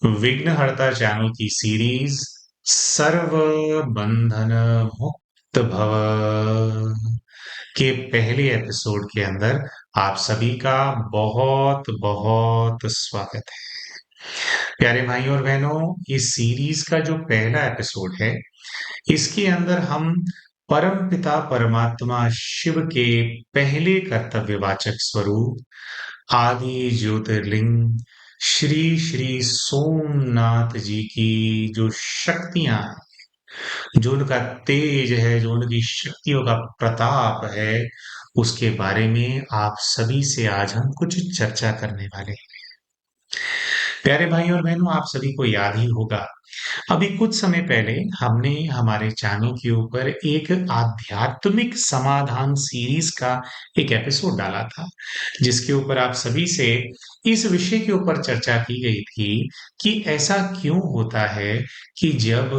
विघ्नहर्ता चैनल की सीरीज सर्व बंधन मुक्त भव के पहले एपिसोड के अंदर आप सभी का बहुत बहुत स्वागत है। प्यारे भाई और बहनों, इस सीरीज का जो पहला एपिसोड है, इसके अंदर हम परम पिता परमात्मा शिव के पहले कर्तव्यवाचक स्वरूप आदि ज्योतिर्लिंग श्री श्री सोमनाथ जी की जो शक्तियां हैं, जो उनका तेज है, जो उनकी शक्तियों का प्रताप है, उसके बारे में आप सभी से आज हम कुछ चर्चा करने वाले हैं। प्यारे भाई और बहनों, आप सभी को याद ही होगा, अभी कुछ समय पहले हमने हमारे चैनल के ऊपर एक आध्यात्मिक समाधान सीरीज का एक एपिसोड डाला था, जिसके ऊपर आप सभी से इस विषय के ऊपर चर्चा की गई थी कि ऐसा क्यों होता है कि जब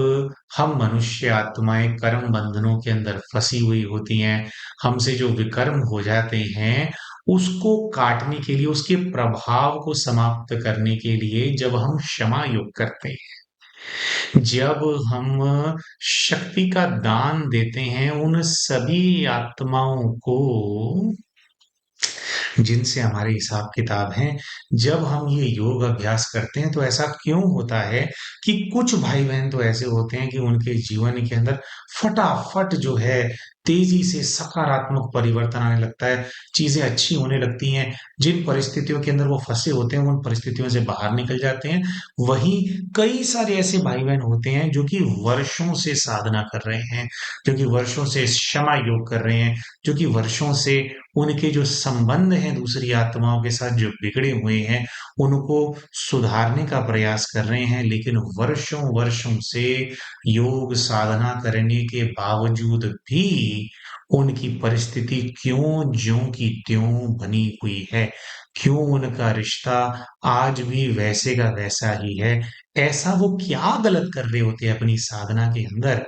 हम मनुष्य आत्माएं कर्म बंधनों के अंदर फंसी हुई होती हैं, हमसे जो विकर्म हो जाते हैं, उसको काटने के लिए, उसके प्रभाव को समाप्त करने के लिए जब हम क्षमा योग करते हैं, जब हम शक्ति का दान देते हैं उन सभी आत्माओं को जिनसे हमारे हिसाब किताब हैं, जब हम ये योग अभ्यास करते हैं, तो ऐसा क्यों होता है कि कुछ भाई बहन तो ऐसे होते हैं कि उनके जीवन के अंदर फटाफट जो है तेजी से सकारात्मक परिवर्तन आने लगता है, चीजें अच्छी होने लगती हैं, जिन परिस्थितियों के अंदर वो फंसे होते हैं उन परिस्थितियों से बाहर निकल जाते हैं। वहीं कई सारे ऐसे भाई बहन होते हैं जो कि वर्षों से साधना कर रहे हैं, जो कि वर्षों से क्षमा योग कर रहे हैं, जो कि वर्षों से उनके जो संबंध हैं दूसरी आत्माओं के साथ जो बिगड़े हुए हैं, उनको सुधारने का प्रयास कर रहे हैं, लेकिन वर्षों वर्षों से योग साधना करने के बावजूद भी उनकी परिस्थिति क्यों ज्यों की त्यों बनी हुई है, क्यों उनका रिश्ता आज भी वैसे का वैसा ही है, ऐसा वो क्या गलत कर रहे होते हैं अपनी साधना के अंदर।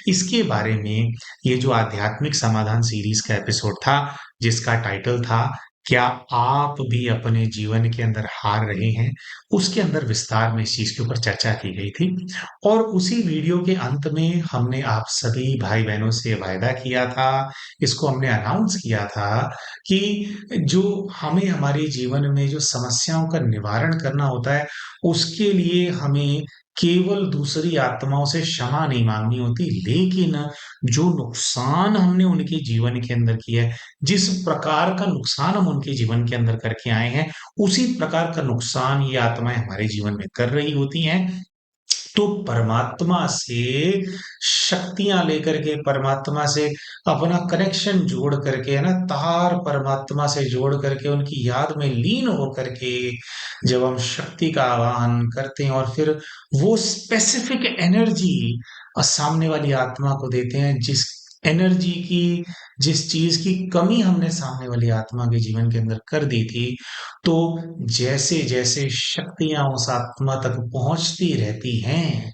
इसके बारे में ये जो आध्यात्मिक समाधान सीरीज का एपिसोड था, जिसका टाइटल था क्या आप भी अपने जीवन के अंदर हार रहे हैं, उसके अंदर विस्तार में इस चीज के ऊपर चर्चा की गई थी। और उसी वीडियो के अंत में हमने आप सभी भाई बहनों से वायदा किया था, इसको हमने अनाउंस किया था कि जो हमें हमारे जीवन में जो समस्याओं का निवारण करना होता है, उसके लिए हमें केवल दूसरी आत्माओं से क्षमा नहीं मांगनी होती, लेकिन जो नुकसान हमने उनके जीवन के अंदर किया है, जिस प्रकार का नुकसान हम उनके जीवन के अंदर करके आए हैं, उसी प्रकार का नुकसान ये आत्माएं हमारे जीवन में कर रही होती हैं। तो परमात्मा से शक्तियां लेकर के, परमात्मा से अपना कनेक्शन जोड़ करके, है ना, तार परमात्मा से जोड़ करके उनकी याद में लीन होकर के जब हम शक्ति का आवाहन करते हैं और फिर वो स्पेसिफिक एनर्जी सामने वाली आत्मा को देते हैं, जिस एनर्जी की, जिस चीज की कमी हमने सामने वाली आत्मा के जीवन के अंदर कर दी थी, तो जैसे जैसे शक्तियां उस आत्मा तक पहुंचती रहती हैं,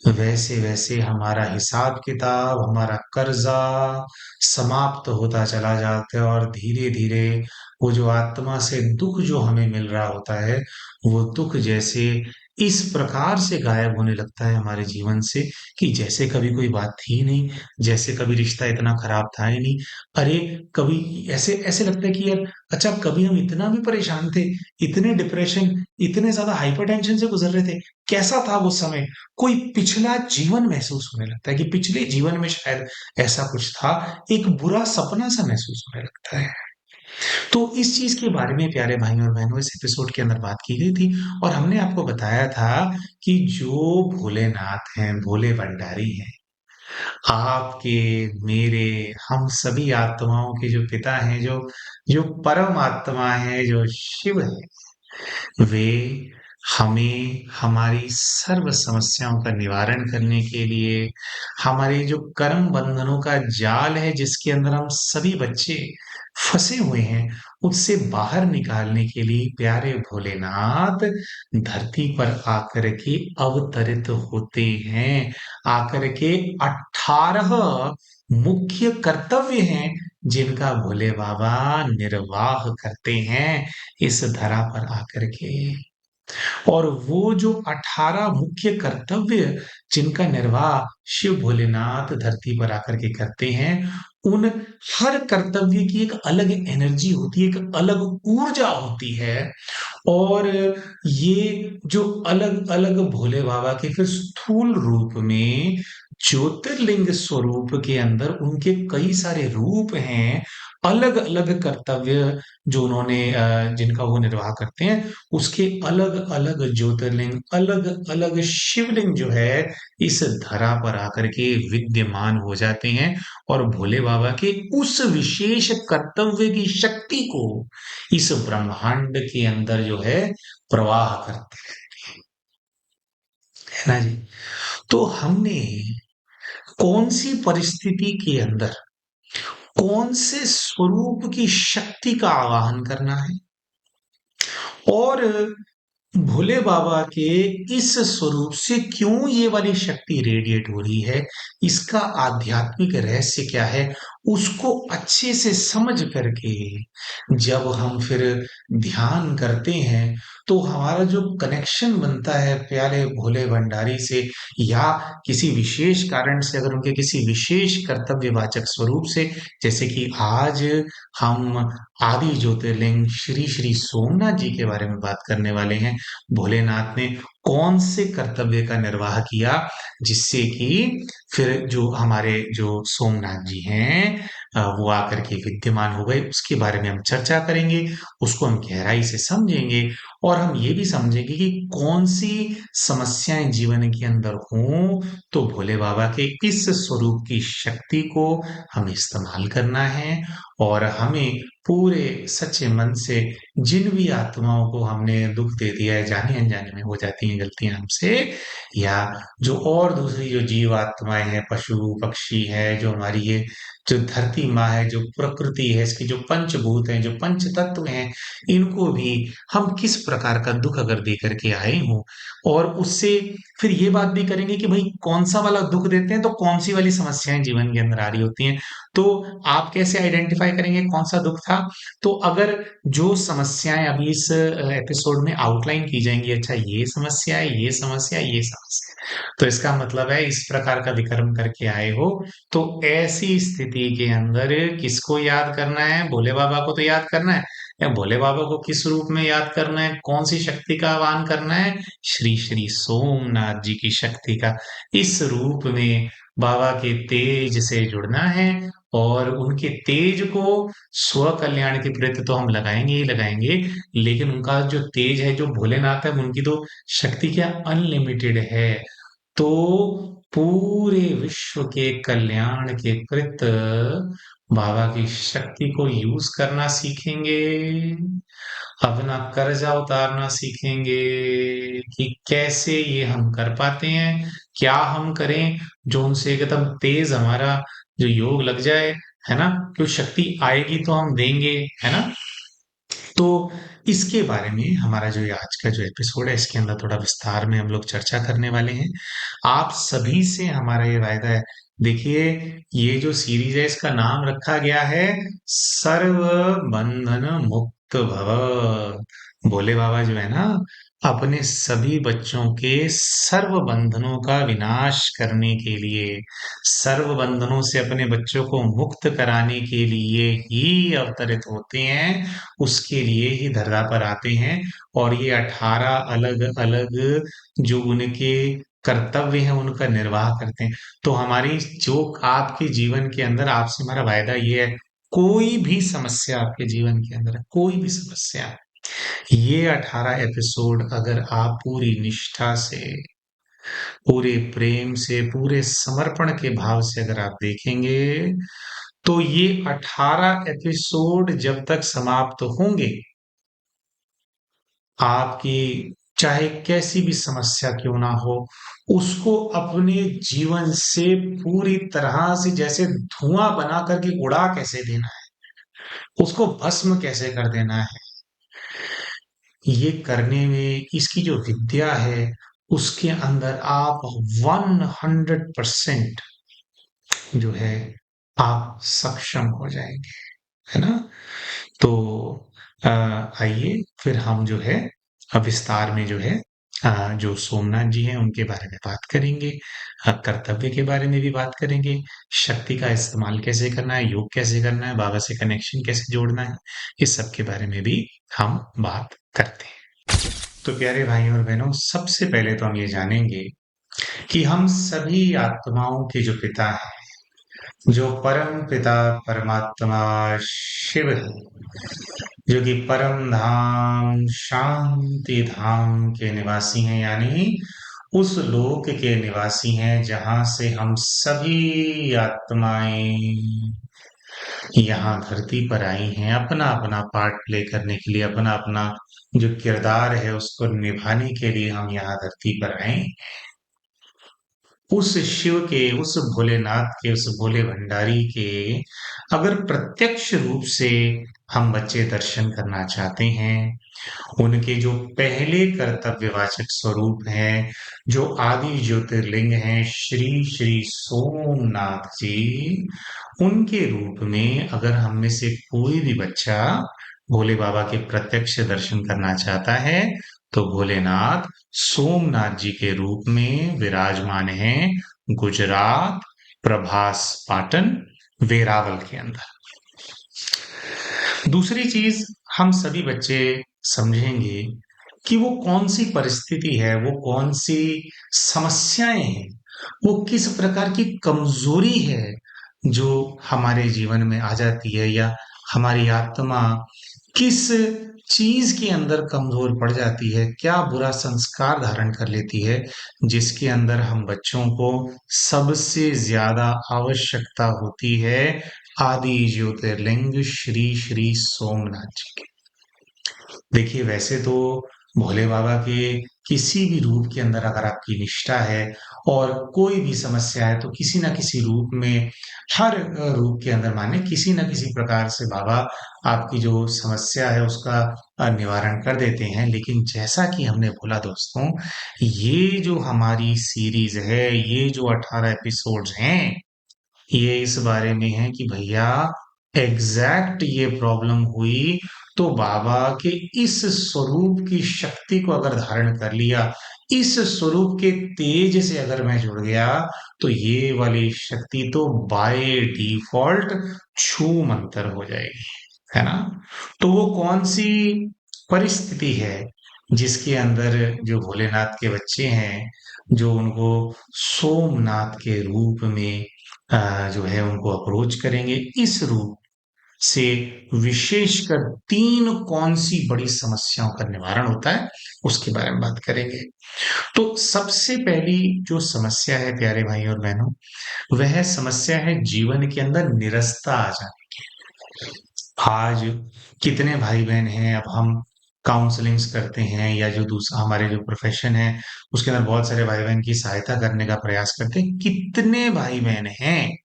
वैसे वैसे हमारा हिसाब किताब, हमारा कर्जा समाप्त होता चला जाता है, और धीरे धीरे वो जो आत्मा से दुख जो हमें मिल रहा होता है, वो दुख जैसे इस प्रकार से गायब होने लगता है हमारे जीवन से कि जैसे कभी कोई बात थी नहीं, जैसे कभी रिश्ता इतना खराब था ही नहीं। अरे, कभी ऐसे ऐसे लगता है कि यार, अच्छा, कभी हम इतना भी परेशान थे, इतने डिप्रेशन, इतने ज्यादा हाइपरटेंशन से गुजर रहे थे, कैसा था वो समय, कोई पिछला जीवन महसूस होने लगता है कि पिछले जीवन में शायद ऐसा कुछ था, एक बुरा सपना सा महसूस होने लगता है। तो इस चीज के बारे में प्यारे भाई और बहनों इस एपिसोड के अंदर बात की गई थी, और हमने आपको बताया था कि जो भोलेनाथ हैं, भोले भंडारी हैं, आपके, मेरे, हम सभी आत्माओं के जो पिता हैं, जो जो परम आत्मा है, जो शिव है, वे हमें हमारी सर्व समस्याओं का निवारण करने के लिए, हमारे जो कर्म बंधनों का जाल है जिसके अंदर हम सभी बच्चे फंसे हुए हैं, उससे बाहर निकालने के लिए प्यारे भोलेनाथ धरती पर आकर के अवतरित होते हैं। आकर के 18 मुख्य कर्तव्य हैं जिनका भोले बाबा निर्वाह करते हैं इस धरा पर आकर के। और वो जो 18 मुख्य कर्तव्य जिनका निर्वाह शिव भोलेनाथ धरती पर आकर के करते हैं, उन हर कर्तव्य की एक अलग एनर्जी होती है, एक अलग ऊर्जा होती है। और ये जो अलग-अलग भोले बाबा के फिर स्थूल रूप में ज्योतिर्लिंग स्वरूप के अंदर उनके कई सारे रूप हैं, अलग-अलग कर्तव्य जो उन्होंने जिनका वो निर्वाह करते हैं, उसके अलग-अलग ज्योतिर्लिंग, अलग-अलग शिवलिंग जो है, इस धरा पर आकर के विद्यमान हो जाते हैं और भोले बाबा के उस विशेष कर्तव्य की शक्ति को इस ब्रह्मांड के अंदर जो है प्रवाह करते हैं, है ना जी? तो हमने कौन-सी परिस्थिति के अंदर, कौन से स्वरूप की शक्ति का आवाहन करना है और भोले बाबा के इस स्वरूप से क्यों ये वाली शक्ति रेडिएट हो रही है, इसका आध्यात्मिक रहस्य क्या है, उसको अच्छे से समझ करके जब हम फिर ध्यान करते हैं, तो हमारा जो कनेक्शन बनता है प्यारे भोले भंडारी से या किसी विशेष कारण से अगर उनके किसी विशेष कर्तव्यवाचक स्वरूप से, जैसे कि आज हम आदि ज्योतिर्लिंग श्री श्री सोमनाथ जी के बारे में बात करने वाले हैं। भोलेनाथ ने कौन से कर्तव्य का निर्वाह किया जिससे कि फिर जो हमारे जो सोमनाथ जी हैं वो आकर के विद्यमान हो गए, उसके बारे में हम चर्चा करेंगे, उसको हम गहराई से समझेंगे और हम ये भी समझेंगे कि कौन सी समस्याएं जीवन के अंदर हों तो भोले बाबा के इस स्वरूप की शक्ति को हमें इस्तेमाल करना है और हमें पूरे सच्चे मन से जिन भी आत्माओं को हमने दुख दे दिया है, जाने अनजाने में हो जाती हैं गलतियां हमसे, या जो और दूसरी जो जीव आत्माएं हैं, पशु पक्षी है, जो हमारी ये जो धरती माँ है, जो प्रकृति है, इसके जो पंचभूत हैं, जो पंच तत्व हैं, इनको भी हम किस प्रकार का दुख अगर दे करके आए हों और उससे फिर ये बात भी करेंगे कि भाई कौन सा वाला दुख देते हैं तो कौन सी वाली समस्याएं जीवन के अंदर आ रही होती हैं। तो आप कैसे आइडेंटिफाई करेंगे कौन सा दुख था? तो अगर जो समस्याएं अभी इस एपिसोड में आउटलाइन की जाएंगी, अच्छा ये समस्या है, ये समस्या है, ये समस्या है, तो इसका मतलब है इस प्रकार का विकर्म करके आए हो, तो ऐसी स्थिति के अंदर किसको याद करना है? भोले बाबा को तो याद करना है, या भोले बाबा को किस रूप में याद करना है? कौन सी शक्ति का आह्वान करना है? श्री श्री सोमनाथ जी की शक्ति का। इस रूप में बाबा के तेज से जुड़ना है और उनके तेज को स्व कल्याण के प्रति तो हम लगाएंगे ही लगाएंगे, लेकिन उनका जो तेज है, जो भोलेनाथ है, उनकी तो शक्ति क्या अनलिमिटेड है। तो पूरे विश्व के कल्याण के प्रत बाबा की शक्ति को यूज करना सीखेंगे, अपना कर्जा उतारना सीखेंगे कि कैसे ये हम कर पाते हैं, क्या हम करें जो उनसे एकदम तेज हमारा जो योग लग जाए, है ना? क्यों शक्ति आएगी तो हम देंगे, है ना? तो इसके बारे में हमारा जो ये आज का जो एपिसोड है इसके अंदर थोड़ा विस्तार में हम लोग चर्चा करने वाले हैं। आप सभी से हमारा ये वायदा है, देखिए ये जो सीरीज है इसका नाम रखा गया है सर्व बंधन मुक्त भव। भोले बाबा जो है ना अपने सभी बच्चों के सर्व बंधनों का विनाश करने के लिए, सर्व बंधनों से अपने बच्चों को मुक्त कराने के लिए ही अवतरित होते हैं, उसके लिए ही धरा पर आते हैं और ये 18 अलग-अलग जो उनके कर्तव्य हैं उनका निर्वाह करते हैं। तो हमारी जो आपके जीवन के अंदर आपसे हमारा वायदा ये है, कोई भी समस्या आपके जीवन के अंदर है, कोई भी समस्या, ये 18 एपिसोड अगर आप पूरी निष्ठा से, पूरे प्रेम से, पूरे समर्पण के भाव से अगर आप देखेंगे, तो ये 18 एपिसोड जब तक समाप्त होंगे, आपकी चाहे कैसी भी समस्या क्यों ना हो, उसको अपने जीवन से पूरी तरह से जैसे धुआं बना करके उड़ा कैसे देना है, उसको भस्म कैसे कर देना है, ये करने में इसकी जो विद्या है, उसके अंदर आप 100% जो है आप सक्षम हो जाएंगे, है ना? तो आइए फिर हम जो है विस्तार में जो है जो सोमनाथ जी हैं उनके बारे में बात करेंगे। कर्तव्य के बारे में भी बात करेंगे। शक्ति का इस्तेमाल कैसे करना है, योग कैसे करना है, बाबा से कनेक्शन कैसे जोड़ना है, इस सब के बारे में भी हम बात करते हैं। तो प्यारे भाइयों और बहनों, सबसे पहले तो हम ये जानेंगे कि हम सभी आत्माओं के जो पिता हैं, जो परम पिता परमात्मा शिव है, जो कि परम धाम शांति धाम के निवासी हैं, यानी उस लोक के निवासी हैं जहां से हम सभी आत्माएं यहाँ धरती पर आई हैं अपना अपना पार्ट प्ले करने के लिए, अपना अपना जो किरदार है उसको निभाने के लिए हम यहाँ धरती पर आए। उस शिव के, उस भोलेनाथ के, उस भोले भंडारी के अगर प्रत्यक्ष रूप से हम बच्चे दर्शन करना चाहते हैं, उनके जो पहले कर्तव्यवाचक स्वरूप हैं, जो आदि ज्योतिर्लिंग हैं, श्री श्री सोमनाथ जी, उनके रूप में अगर हम में से कोई भी बच्चा भोले बाबा के प्रत्यक्ष दर्शन करना चाहता है, तो भोलेनाथ सोमनाथ जी के रूप में विराजमान हैं गुजरात, प्रभास पाटन, वेरावल के अंदर। दूसरी चीज, हम सभी बच्चे समझेंगे कि वो कौन सी परिस्थिति है, वो कौन सी समस्याएं हैं, वो किस प्रकार की कमजोरी है जो हमारे जीवन में आ जाती है, या हमारी आत्मा किस चीज के अंदर कमजोर पड़ जाती है, क्या बुरा संस्कार धारण कर लेती है, जिसके अंदर हम बच्चों को सबसे ज्यादा आवश्यकता होती है आदि ज्योतिर्लिंग श्री श्री सोमनाथ जी की। देखिए, वैसे तो भोले बाबा के किसी भी रूप के अंदर अगर आपकी निष्ठा है और कोई भी समस्या है, तो किसी ना किसी रूप में, हर रूप के अंदर माने किसी ना किसी प्रकार से बाबा आपकी जो समस्या है उसका निवारण कर देते हैं। लेकिन जैसा कि हमने बोला दोस्तों, ये जो हमारी सीरीज है, ये जो 18 एपिसोड्स हैं, ये इस बारे में है कि भैया एग्जैक्ट ये प्रॉब्लम हुई तो बाबा के इस स्वरूप की शक्ति को अगर धारण कर लिया, इस स्वरूप के तेज से अगर मैं जुड़ गया, तो ये वाली शक्ति तो बाय डिफॉल्ट छू मंतर हो जाएगी, है ना। तो वो कौन सी परिस्थिति है जिसके अंदर जो भोलेनाथ के बच्चे हैं, जो उनको सोमनाथ के रूप में जो है उनको अप्रोच करेंगे, इस रूप से विशेषकर तीन कौन सी बड़ी समस्याओं का निवारण होता है, उसके बारे में बात करेंगे। तो सबसे पहली जो समस्या है प्यारे भाई और बहनों, वह समस्या है जीवन के अंदर निरस्ता आ जाना। आज कितने भाई बहन हैं, अब हम काउंसलिंग्स करते हैं या जो दूसरा हमारे जो प्रोफेशन है उसके अंदर बहुत सारे भाई बहन की सहायता करने का प्रयास करते हैं। कितने भाई बहन हैं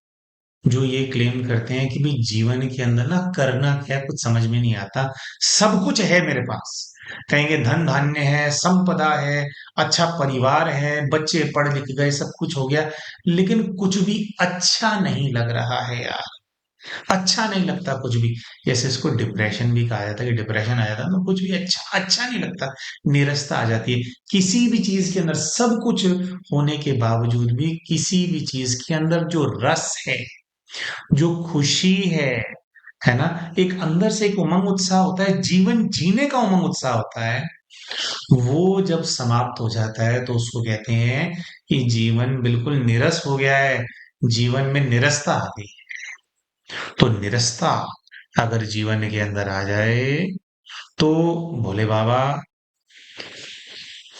जो ये क्लेम करते हैं कि भाई जीवन के अंदर ना करना क्या है, कुछ समझ में नहीं आता, सब कुछ है मेरे पास, कहेंगे धन धान्य है, संपदा है, अच्छा परिवार है, बच्चे पढ़ लिख गए, सब कुछ हो गया, लेकिन कुछ भी अच्छा नहीं लग रहा है यार, अच्छा नहीं लगता कुछ भी। जैसे इसको डिप्रेशन भी कहा जाता है कि डिप्रेशन आ जाता है तो कुछ भी अच्छा अच्छा नहीं लगता, निरस्ता आ जाती है किसी भी चीज के अंदर। सब कुछ होने के बावजूद भी किसी भी चीज के अंदर जो रस है, जो खुशी है ना, एक अंदर से एक उमंग उत्साह होता है, जीवन जीने का उमंग उत्साह होता है, वो जब समाप्त हो जाता है तो उसको कहते हैं कि जीवन बिल्कुल निरस हो गया है, जीवन में निरस्ता आ गई। तो निरस्ता अगर जीवन के अंदर आ जाए, तो भोले बाबा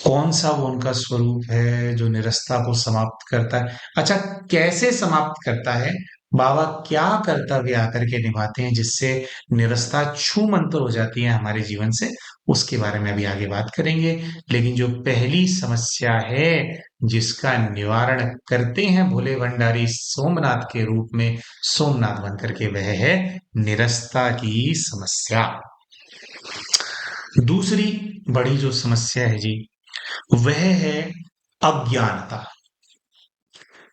कौन सा वो उनका स्वरूप है जो निरस्ता को समाप्त करता है। अच्छा, कैसे समाप्त करता है, बाबा क्या कर्तव्य आकर के निभाते हैं जिससे निरस्ता छू मंतर हो जाती है हमारे जीवन से, उसके बारे में अभी आगे बात करेंगे। लेकिन जो पहली समस्या है जिसका निवारण करते हैं भोले भंडारी सोमनाथ के रूप में, सोमनाथ बनकर के, वह है निरस्ता की समस्या। दूसरी बड़ी जो समस्या है जी, वह है अज्ञानता।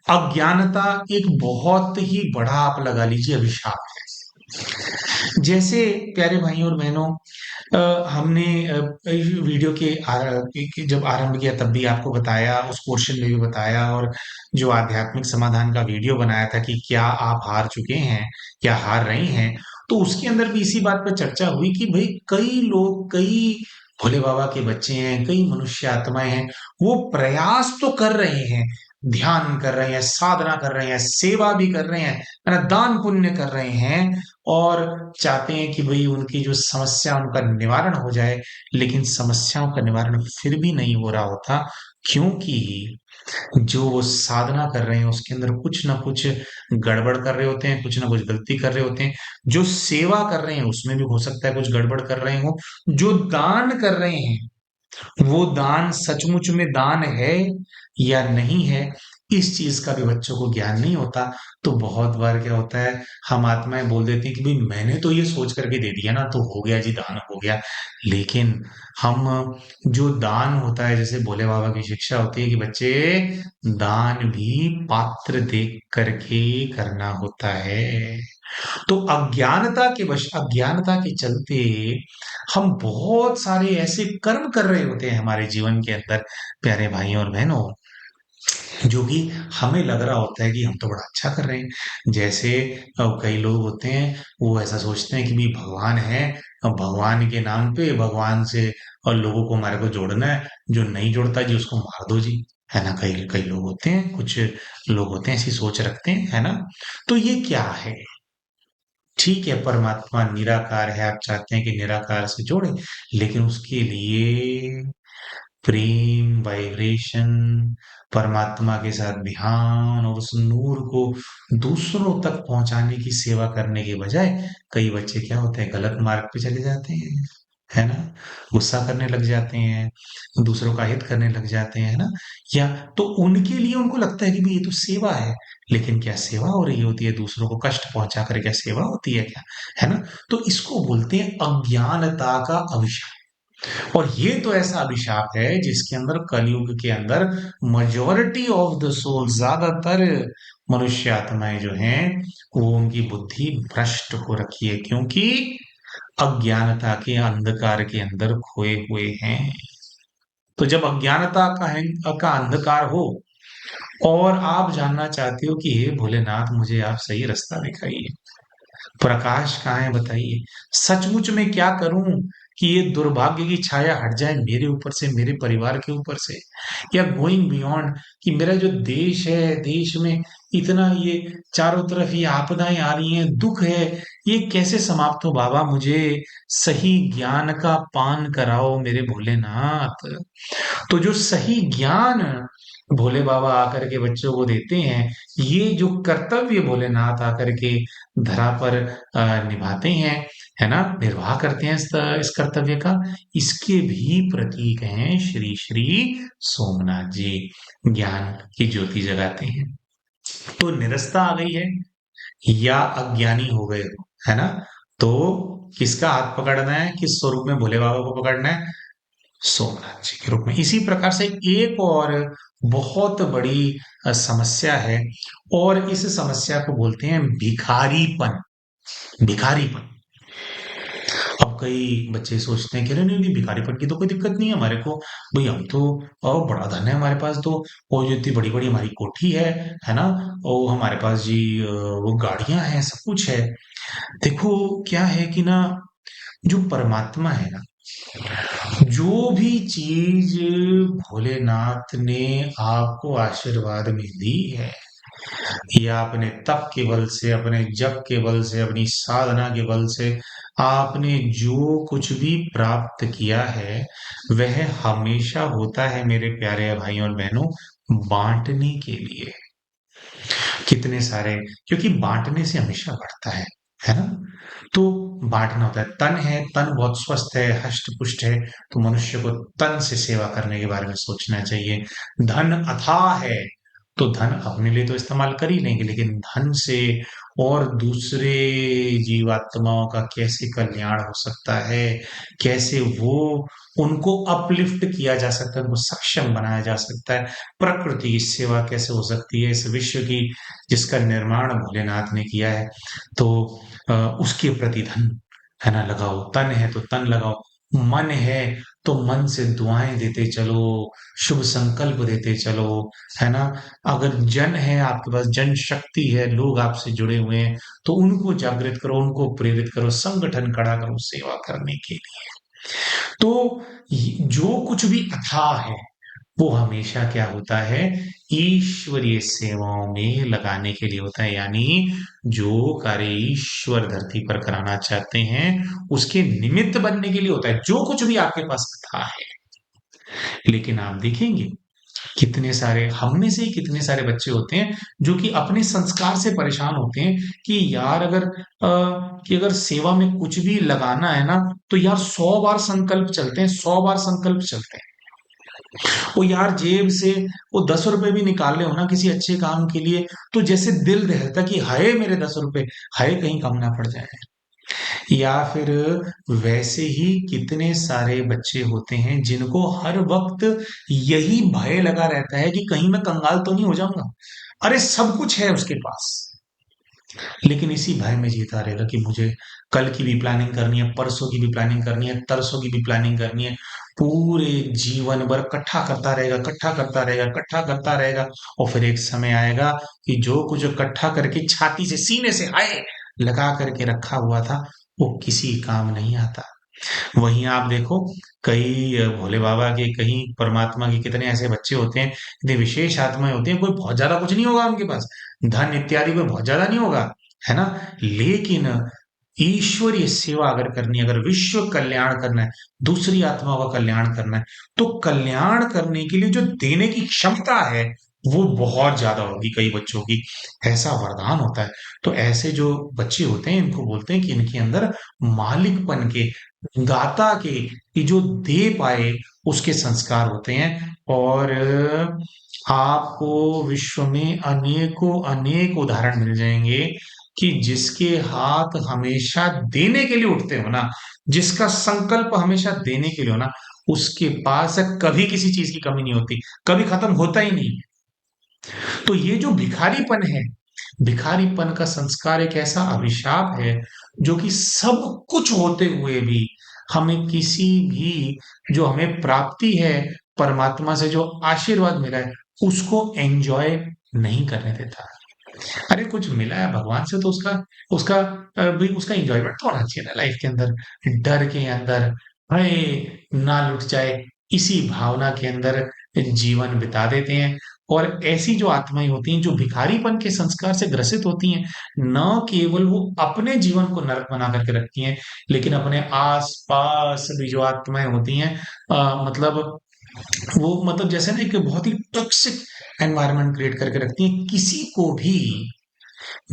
अज्ञानता एक बहुत ही बड़ा, आप लगा लीजिए, अभिशाप है। जैसे प्यारे भाइयों और बहनों, हमने वीडियो के जब आरंभ किया तब भी आपको बताया, उस पोर्शन में भी बताया, और जो आध्यात्मिक समाधान का वीडियो बनाया था कि क्या आप हार चुके हैं, क्या हार रहे हैं, तो उसके अंदर भी इसी बात पर चर्चा हुई कि भाई कई लोग, कई भोले बाबा के बच्चे हैं, कई मनुष्य आत्माएं हैं, वो प्रयास तो कर रहे हैं, ध्यान कर रहे हैं, साधना कर रहे हैं, सेवा भी कर रहे हैं, है ना, दान पुण्य कर रहे हैं, और चाहते हैं कि भई उनकी जो समस्या उनका निवारण हो जाए, लेकिन समस्याओं का निवारण फिर भी नहीं हो रहा होता, क्योंकि जो वो साधना कर रहे हैं उसके अंदर कुछ ना कुछ गड़बड़ कर रहे होते हैं, कुछ ना कुछ गलती कर रहे होते हैं। जो सेवा कर रहे हैं उसमें भी हो सकता है कुछ गड़बड़ कर रहे हों। जो दान कर रहे हैं वो दान सचमुच में दान है या नहीं है, इस चीज का भी बच्चों को ज्ञान नहीं होता। तो बहुत बार क्या होता है, हम आत्माएं बोल देती हैं कि भाई मैंने तो ये सोच करके दे दिया ना, तो हो गया जी, दान हो गया। लेकिन हम, जो दान होता है, जैसे भोले बाबा की शिक्षा होती है कि बच्चे, दान भी पात्र देख करके करना होता है। तो अज्ञानता के चलते हम बहुत सारे ऐसे कर्म कर रहे होते हैं हमारे जीवन के अंदर, प्यारे भाइयों और बहनों, जो कि हमें लग रहा होता है कि हम तो बड़ा अच्छा कर रहे हैं। जैसे कई लोग होते हैं, वो ऐसा सोचते हैं कि भी भगवान है, अब भगवान के नाम पे भगवान से और लोगों को हमारे को जोड़ना है, जो नहीं जुड़ता जी उसको मार दो जी, है ना। कई कई लोग होते हैं, कुछ लोग होते हैं ऐसी सोच रखते हैं, है ना। तो ये क्या है? ठीक है, परमात्मा निराकार है, आप चाहते हैं कि निराकार से जोड़े, लेकिन उसके लिए प्रेम, वाइब्रेशन, परमात्मा के साथ ध्यान और उस नूर को दूसरों तक पहुंचाने की सेवा करने के बजाय, कई बच्चे क्या होते हैं, गलत मार्ग पे चले जाते हैं, है ना। गुस्सा करने लग जाते हैं, दूसरों का हित करने लग जाते हैं, है ना। या तो उनके लिए उनको लगता है कि भी ये तो सेवा है, लेकिन क्या सेवा हो रही होती है? दूसरों को कष्ट पहुंचा कर क्या सेवा होती है क्या? है ना। तो इसको बोलते हैं अज्ञानता का अभिशाप। और ये तो ऐसा अभिशाप है जिसके अंदर, कलयुग के अंदर, मेजॉरिटी ऑफ द सोल, ज्यादातर मनुष्य आत्माएं जो हैं, वो उनकी बुद्धि भ्रष्ट हो रखी है, क्योंकि अज्ञानता के अंधकार के अंदर खोए हुए हैं। तो जब अज्ञानता का अंधकार हो और आप जानना चाहते हो कि हे भोलेनाथ, मुझे आप सही रास्ता दिखाइए, प्रकाश कहाँ है बताइए, सचमुच में क्या करूं कि ये दुर्भाग्य की छाया हट जाए मेरे ऊपर से, मेरे परिवार के ऊपर से, या गोइंग बियॉन्ड, कि मेरा जो देश है, देश में इतना ये चारों तरफ ये आपदाएं आ रही हैं, दुख है, ये कैसे समाप्त हो बाबा, मुझे सही ज्ञान का पान कराओ मेरे भोलेनाथ। तो जो सही ज्ञान भोले बाबा आकर के बच्चों को देते हैं, ये जो कर्तव्य भोलेनाथ आकर के धरा पर निभाते हैं, है ना, निर्वाह करते हैं इस कर्तव्य का, इसके भी प्रतीक हैं श्री श्री सोमनाथ जी, ज्ञान की ज्योति जगाते हैं। तो निरस्ता आ गई है या अज्ञानी हो गए हो, है ना, तो किसका हाथ पकड़ना है, किस स्वरूप में भोले बाबा को पकड़ना है? सोमनाथ जी के रूप में। इसी प्रकार से एक और बहुत बड़ी समस्या है, और इस समस्या को बोलते हैं भिखारीपन। भिखारीपन। अब कई बच्चे सोचते हैं कि अरे नहीं नहीं, भिखारीपन की तो कोई दिक्कत नहीं है हमारे को, भाई हम तो, और बड़ा धन है हमारे पास, तो वो जो इतनी बड़ी बड़ी हमारी कोठी है ना, और हमारे पास जी वो गाड़ियां हैं, सब कुछ है। देखो क्या है कि ना, जो परमात्मा है ना, जो भी चीज भोलेनाथ ने आपको आशीर्वाद में दी है, या अपने तप के बल से, अपने जप के बल से, अपनी साधना के बल से आपने जो कुछ भी प्राप्त किया है, वह हमेशा होता है मेरे प्यारे भाइयों और बहनों, बांटने के लिए। कितने सारे, क्योंकि बांटने से हमेशा बढ़ता है ना। तो बांटना होता है, तन है, तन बहुत स्वस्थ है, हष्ट पुष्ट है, तो मनुष्य को तन से सेवा करने के बारे में सोचना चाहिए। धन अथाह है, तो धन अपने लिए तो इस्तेमाल कर ही लेंगे, लेकिन धन से और दूसरे जीवात्माओं का कैसे कल्याण हो सकता है, कैसे वो, उनको अपलिफ्ट किया जा सकता है, उनको सक्षम बनाया जा सकता है, प्रकृति की सेवा कैसे हो सकती है, इस विश्व की जिसका निर्माण भोलेनाथ ने किया है, तो उसके प्रति धन, है ना, लगाओ। तन है तो तन लगाओ, मन है तो मन से दुआएं देते चलो, शुभ संकल्प देते चलो, है ना? अगर जन है, आपके पास जन शक्ति है, लोग आपसे जुड़े हुए हैं, तो उनको जागृत करो, उनको प्रेरित करो, संगठन खड़ा करो सेवा करने के लिए। तो जो कुछ भी अथाह है, वो हमेशा क्या होता है, ईश्वरीय सेवाओं में लगाने के लिए होता है। यानी जो कार्य ईश्वर धरती पर कराना चाहते हैं, उसके निमित्त बनने के लिए होता है, जो कुछ भी आपके पास था है। लेकिन आप देखेंगे, कितने सारे हम में से ही कितने सारे बच्चे होते हैं जो कि अपने संस्कार से परेशान होते हैं कि यार अगर सेवा में कुछ भी लगाना है ना, तो यार 100 बार संकल्प चलते हैं, 100 बार संकल्प चलते हैं। वो यार जेब से वो 10 रुपए भी निकाल ले हो ना किसी अच्छे काम के लिए, तो जैसे दिल दहलता कि हाय मेरे 10 रुपए, हाय कहीं कम ना पड़ जाए। या फिर वैसे ही कितने सारे बच्चे होते हैं जिनको हर वक्त यही भय लगा रहता है कि कहीं मैं कंगाल तो नहीं हो जाऊंगा। अरे सब कुछ है उसके पास, लेकिन इसी भय में जीता रहेगा कि मुझे कल की भी प्लानिंग करनी है, परसों की भी प्लानिंग करनी है, तरसों की भी प्लानिंग करनी है। पूरे जीवन भर इकट्ठा करता रहेगा, इकट्ठा करता रहेगा, इकट्ठा करता रहेगा, और फिर एक समय आएगा कि जो कुछ इकट्ठा करके छाती से सीने से हाय लगा करके रखा हुआ था, वो किसी काम नहीं आता। वहीं आप देखो, कई भोले बाबा के, कहीं परमात्मा के कितने ऐसे बच्चे होते हैं, इतने विशेष आत्माएं होती हैं, कोई बहुत ज्यादा कुछ नहीं होगा उनके पास, धन इत्यादि कोई बहुत ज्यादा नहीं होगा, है ना? लेकिन ईश्वरीय सेवा अगर करनी है, अगर विश्व कल्याण करना है, दूसरी आत्माओं का कल्याण करना है, तो कल्याण करने के लिए जो देने की क्षमता है, वो बहुत ज्यादा होगी कई बच्चों की। ऐसा वरदान होता है। तो ऐसे जो बच्चे होते हैं, इनको बोलते हैं कि इनके अंदर मालिकपन के, दाता के, ये जो दे पाए उसके संस्कार होते हैं। और आपको विश्व में अनेकों अनेक उदाहरण मिल जाएंगे कि जिसके हाथ हमेशा देने के लिए उठते हो ना, जिसका संकल्प हमेशा देने के लिए हो ना, उसके पास कभी किसी चीज की कमी नहीं होती, कभी खत्म होता ही नहीं। तो ये जो भिखारीपन है, भिखारीपन का संस्कार एक ऐसा अभिशाप है जो कि सब कुछ होते हुए भी हमें किसी भी जो हमें प्राप्ति है, परमात्मा से जो आशीर्वाद मिला है, उसको एंजॉय नहीं करने देता। अरे कुछ मिला है भगवान से, तो उसका उसका भी उसका एंजॉयमेंट तो होना चाहिए ना लाइफ के अंदर। डर के अंदर भय ना लुट जाए, इसी भावना के अंदर जीवन बिता देते हैं। और ऐसी जो आत्माएं होती हैं जो भिखारीपन के संस्कार से ग्रसित होती हैं, न केवल वो अपने जीवन को नरक बना करके रखती हैं, लेकिन अपने आस पास भी जो आत्माएं होती हैं, मतलब वो मतलब जैसे ना एक बहुत ही टॉक्सिक एनवायरनमेंट क्रिएट करके रखती हैं। किसी को भी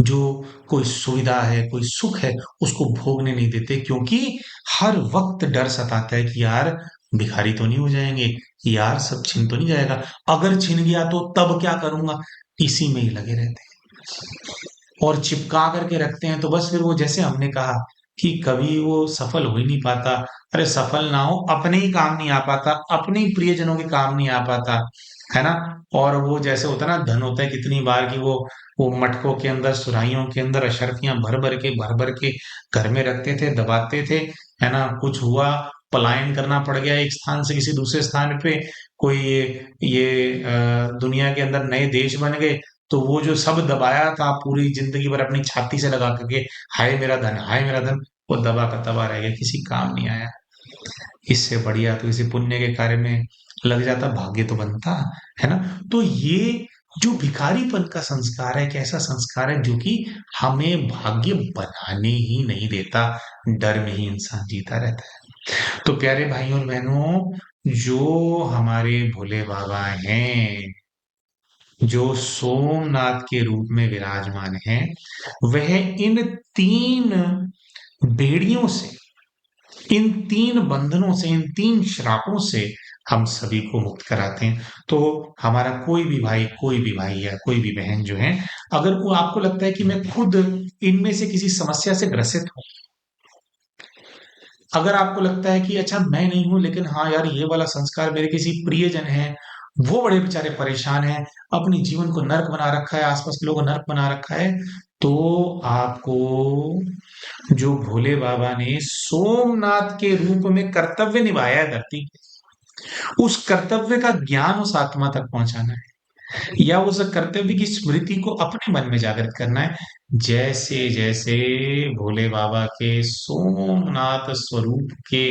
जो कोई सुविधा है, कोई सुख है, उसको भोगने नहीं देते, क्योंकि हर वक्त डर सताता है कि यार भिखारी तो नहीं हो जाएंगे, यार सब छिन तो नहीं जाएगा, अगर छिन गया तो तब क्या करूंगा। इसी में ही लगे रहते हैं और चिपका करके रखते हैं। तो बस फिर वो जैसे हमने कहा कि कभी वो सफल हो ही नहीं पाता। अरे सफल ना हो, अपने ही काम नहीं आ पाता, अपने ही प्रियजनों के काम नहीं आ पाता, है ना? और वो जैसे होता है ना, धन होता है कितनी बार की वो मटकों के अंदर, सुराहियों के अंदर अशर्फियां भर भर के घर में रखते थे, दबाते थे, है ना? कुछ हुआ, पलायन करना पड़ गया एक स्थान से किसी दूसरे स्थान पे, कोई दुनिया के अंदर नए देश बन गए, तो वो जो सब दबाया था पूरी जिंदगी भर अपनी छाती से लगा करके, हाय मेरा धन, हाय मेरा धन, वो दबा का दबा रह गया, किसी काम नहीं आया। इससे बढ़िया तो इसी पुण्य के कार्य में लग जाता, भाग्य तो बनता, है ना? तो ये जो भिखारीपन का संस्कार है, एक ऐसा संस्कार है जो कि हमें भाग्य बनाने ही नहीं देता, डर में ही इंसान जीता रहता है। तो प्यारे भाइयों और बहनों, जो हमारे भोले बाबा हैं, जो सोमनाथ के रूप में विराजमान हैं, वह इन तीन बेड़ियों से, इन तीन बंधनों से, इन तीन श्रापों से हम सभी को मुक्त कराते हैं। तो हमारा कोई भी भाई या कोई भी बहन जो है, अगर वो आपको लगता है कि मैं खुद इनमें से किसी समस्या से ग्रसित हूं, अगर आपको लगता है कि अच्छा मैं नहीं हूं, लेकिन हाँ यार ये वाला संस्कार मेरे किसी प्रियजन है, वो बड़े बेचारे परेशान हैं, अपने जीवन को नर्क बना रखा है, आसपास के लोगों को नर्क बना रखा है, तो आपको जो भोले बाबा ने सोमनाथ के रूप में कर्तव्य निभाया है धरती पे, उस कर्तव्य का ज्ञान उस आत्मा तक पहुंचाना है, या उस कर्तव्य की स्मृति को अपने मन में जागृत करना है। जैसे जैसे भोले बाबा के सोमनाथ स्वरूप के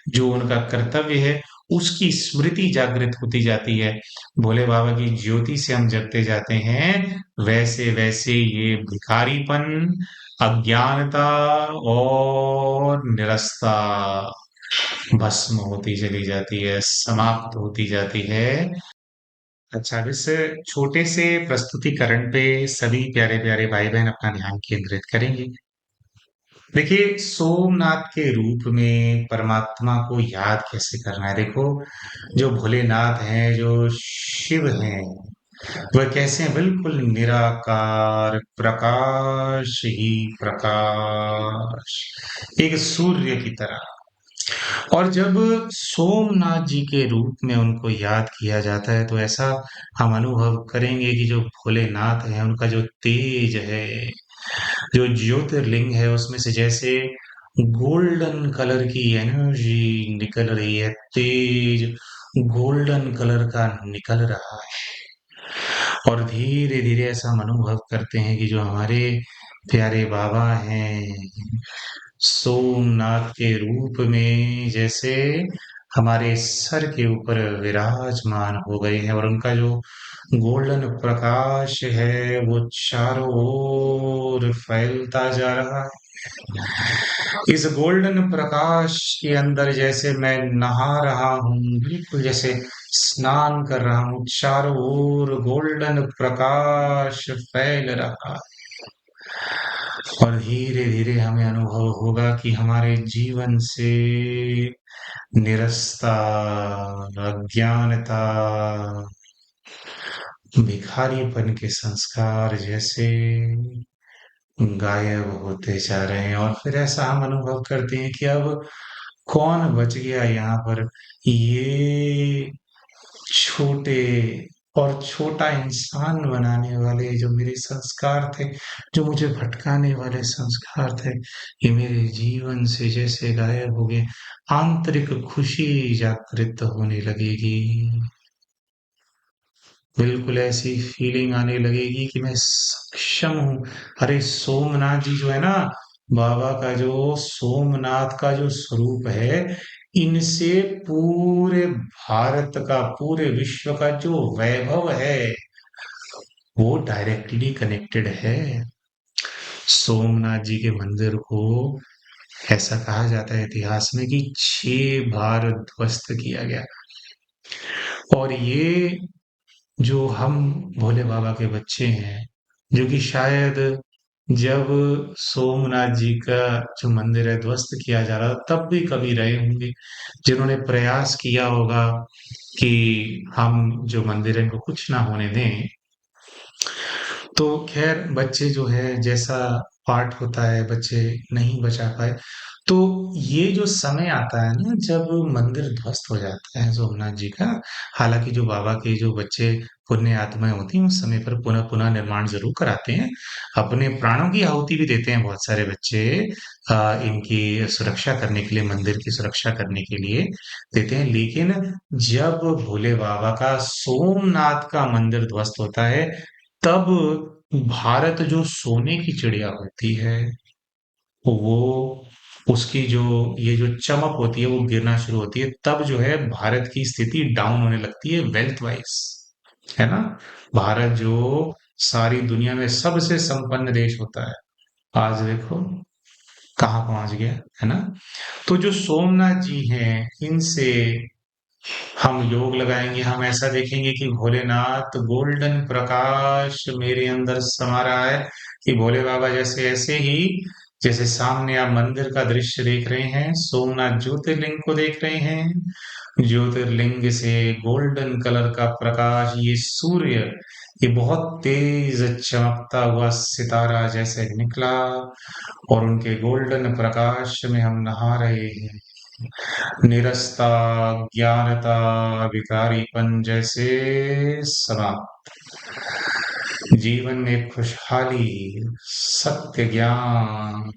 जो उनका कर्तव्य है उसकी स्मृति जागृत होती जाती है, भोले बाबा की ज्योति से हम जगते जाते हैं, वैसे वैसे ये भिखारीपन, अज्ञानता और निरस्ता भस्म होती चली जाती है, समाप्त होती जाती है। अच्छा, इस छोटे से प्रस्तुतिकरण पे सभी प्यारे प्यारे भाई बहन अपना ध्यान केंद्रित करेंगे। देखिए, सोमनाथ के रूप में परमात्मा को याद कैसे करना है। देखो, जो भोलेनाथ हैं, जो शिव हैं, वह कैसे हैं, बिल्कुल निराकार प्रकाश ही प्रकाश, एक सूर्य की तरह। और जब सोमनाथ जी के रूप में उनको याद किया जाता है तो ऐसा हम अनुभव करेंगे कि जो भोलेनाथ है उनका जो तेज है, जो ज्योतिर्लिंग है उसमें से जैसे गोल्डन कलर की एनर्जी निकल रही है, तेज गोल्डन कलर का निकल रहा है। और धीरे धीरे ऐसा हम अनुभव करते हैं कि जो हमारे प्यारे बाबा हैं सोमनाथ के रूप में जैसे हमारे सर के ऊपर विराजमान हो गए हैं, और उनका जो गोल्डन प्रकाश है वो चारों ओर फैलता जा रहा है। इस गोल्डन प्रकाश के अंदर जैसे मैं नहा रहा हूँ, बिल्कुल जैसे स्नान कर रहा हूँ, चारों ओर गोल्डन प्रकाश फैल रहा है। और धीरे धीरे हमें अनुभव होगा कि हमारे जीवन से निरस्ता, अज्ञानता, भिखारीपन के संस्कार जैसे गायब होते जा रहे हैं, और फिर ऐसा हम अनुभव करते हैं कि अब कौन बच गया यहाँ पर। ये छोटे और छोटा इंसान बनाने वाले जो मेरे संस्कार थे, जो मुझे भटकाने वाले संस्कार थे, ये मेरे जीवन से जैसे गायब हो गए। आंतरिक खुशी जागृत होने लगेगी, बिल्कुल ऐसी फीलिंग आने लगेगी कि मैं सक्षम हूँ। अरे सोमनाथ जी जो है ना, बाबा का जो सोमनाथ का जो स्वरूप है, इनसे पूरे भारत का, पूरे विश्व का जो वैभव है वो डायरेक्टली कनेक्टेड है। सोमनाथ जी के मंदिर को ऐसा कहा जाता है इतिहास में कि 6 बार ध्वस्त किया गया। और ये जो हम भोले बाबा के बच्चे हैं, जो कि शायद जब सोमनाथ जी का जो मंदिर है ध्वस्त किया जा रहा तब भी कभी रहे होंगे, जिन्होंने प्रयास किया होगा कि हम जो मंदिर है इनको कुछ ना होने दें। तो खैर बच्चे जो है, जैसा पाठ होता है, बच्चे नहीं बचा पाए। तो ये जो समय आता है ना जब मंदिर ध्वस्त हो जाता है सोमनाथ जी का, हालांकि जो बाबा के जो बच्चे पुण्य आत्माएं होती हैं उस समय पर पुनः पुनः निर्माण जरूर कराते हैं, अपने प्राणों की आहुति भी देते हैं बहुत सारे बच्चे, इनकी सुरक्षा करने के लिए, मंदिर की सुरक्षा करने के लिए देते हैं। लेकिन जब भोले बाबा का सोमनाथ का मंदिर ध्वस्त होता है, तब भारत जो सोने की चिड़िया होती है, वो उसकी जो ये जो चमक होती है वो गिरना शुरू होती है, तब जो है भारत की स्थिति डाउन होने लगती है वेल्थ वाइज, है ना। भारत जो सारी दुनिया में सबसे संपन्न देश होता है, आज देखो कहाँ पहुंच गया, है ना। तो जो सोमनाथ जी हैं, इनसे हम योग लगाएंगे, हम ऐसा देखेंगे कि भोलेनाथ गोल्डन प्रकाश मेरे अंदर समा रहा है, कि भोले बाबा जैसे ऐसे ही जैसे सामने आप मंदिर का दृश्य देख रहे हैं, सोमनाथ ज्योतिर्लिंग को देख रहे हैं, ज्योतिर्लिंग से गोल्डन कलर का प्रकाश, ये सूर्य, ये बहुत तेज चमकता हुआ सितारा जैसे निकला, और उनके गोल्डन प्रकाश में हम नहा रहे हैं। निरस्ता, ज्ञानता, विकारीपन जैसे समाप्त। जीवन में खुशहाली, सत्य ज्ञान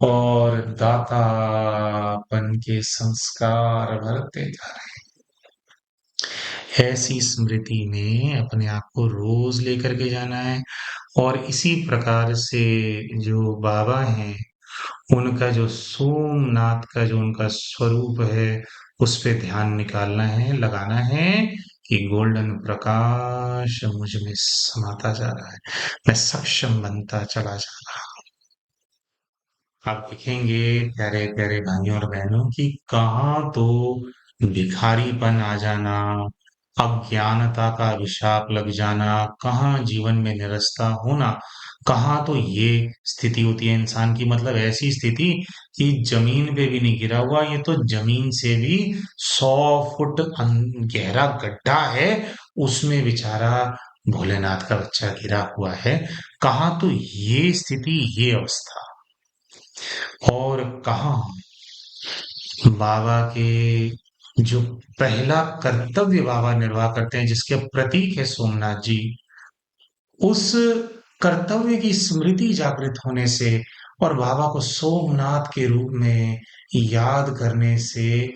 और दातापन के संस्कार भरते जाएं। ऐसी स्मृति में अपने आप को रोज लेकर के जाना है। और इसी प्रकार से जो बाबा हैं, उनका जो सोमनाथ का जो उनका स्वरूप है, उस पे ध्यान निकालना है, लगाना है कि गोल्डन प्रकाश मुझ में समाता जा रहा है, मैं सक्षम बनता चला जा रहा हूं। आप देखेंगे प्यारे प्यारे भाइयों और बहनों की कहाँ तो भिखारीपन आ जाना, अज्ञानता का अभिशाप लग जाना, कहाँ जीवन में निरस्ता होना, कहाँ तो ये स्थिति होती है इंसान की, मतलब ऐसी स्थिति कि जमीन पे भी नहीं गिरा हुआ, ये तो जमीन से भी 100 फुट गहरा गड्ढा है, उसमें बेचारा भोलेनाथ का बच्चा गिरा हुआ है। कहाँ तो ये स्थिति, ये अवस्था, और कहाँ बाबा के जो पहला कर्तव्य बाबा निर्वाह करते हैं, जिसके प्रतीक है सोमनाथ जी, उस कर्तव्य की स्मृति जागृत होने से और बाबा को सोमनाथ के रूप में याद करने से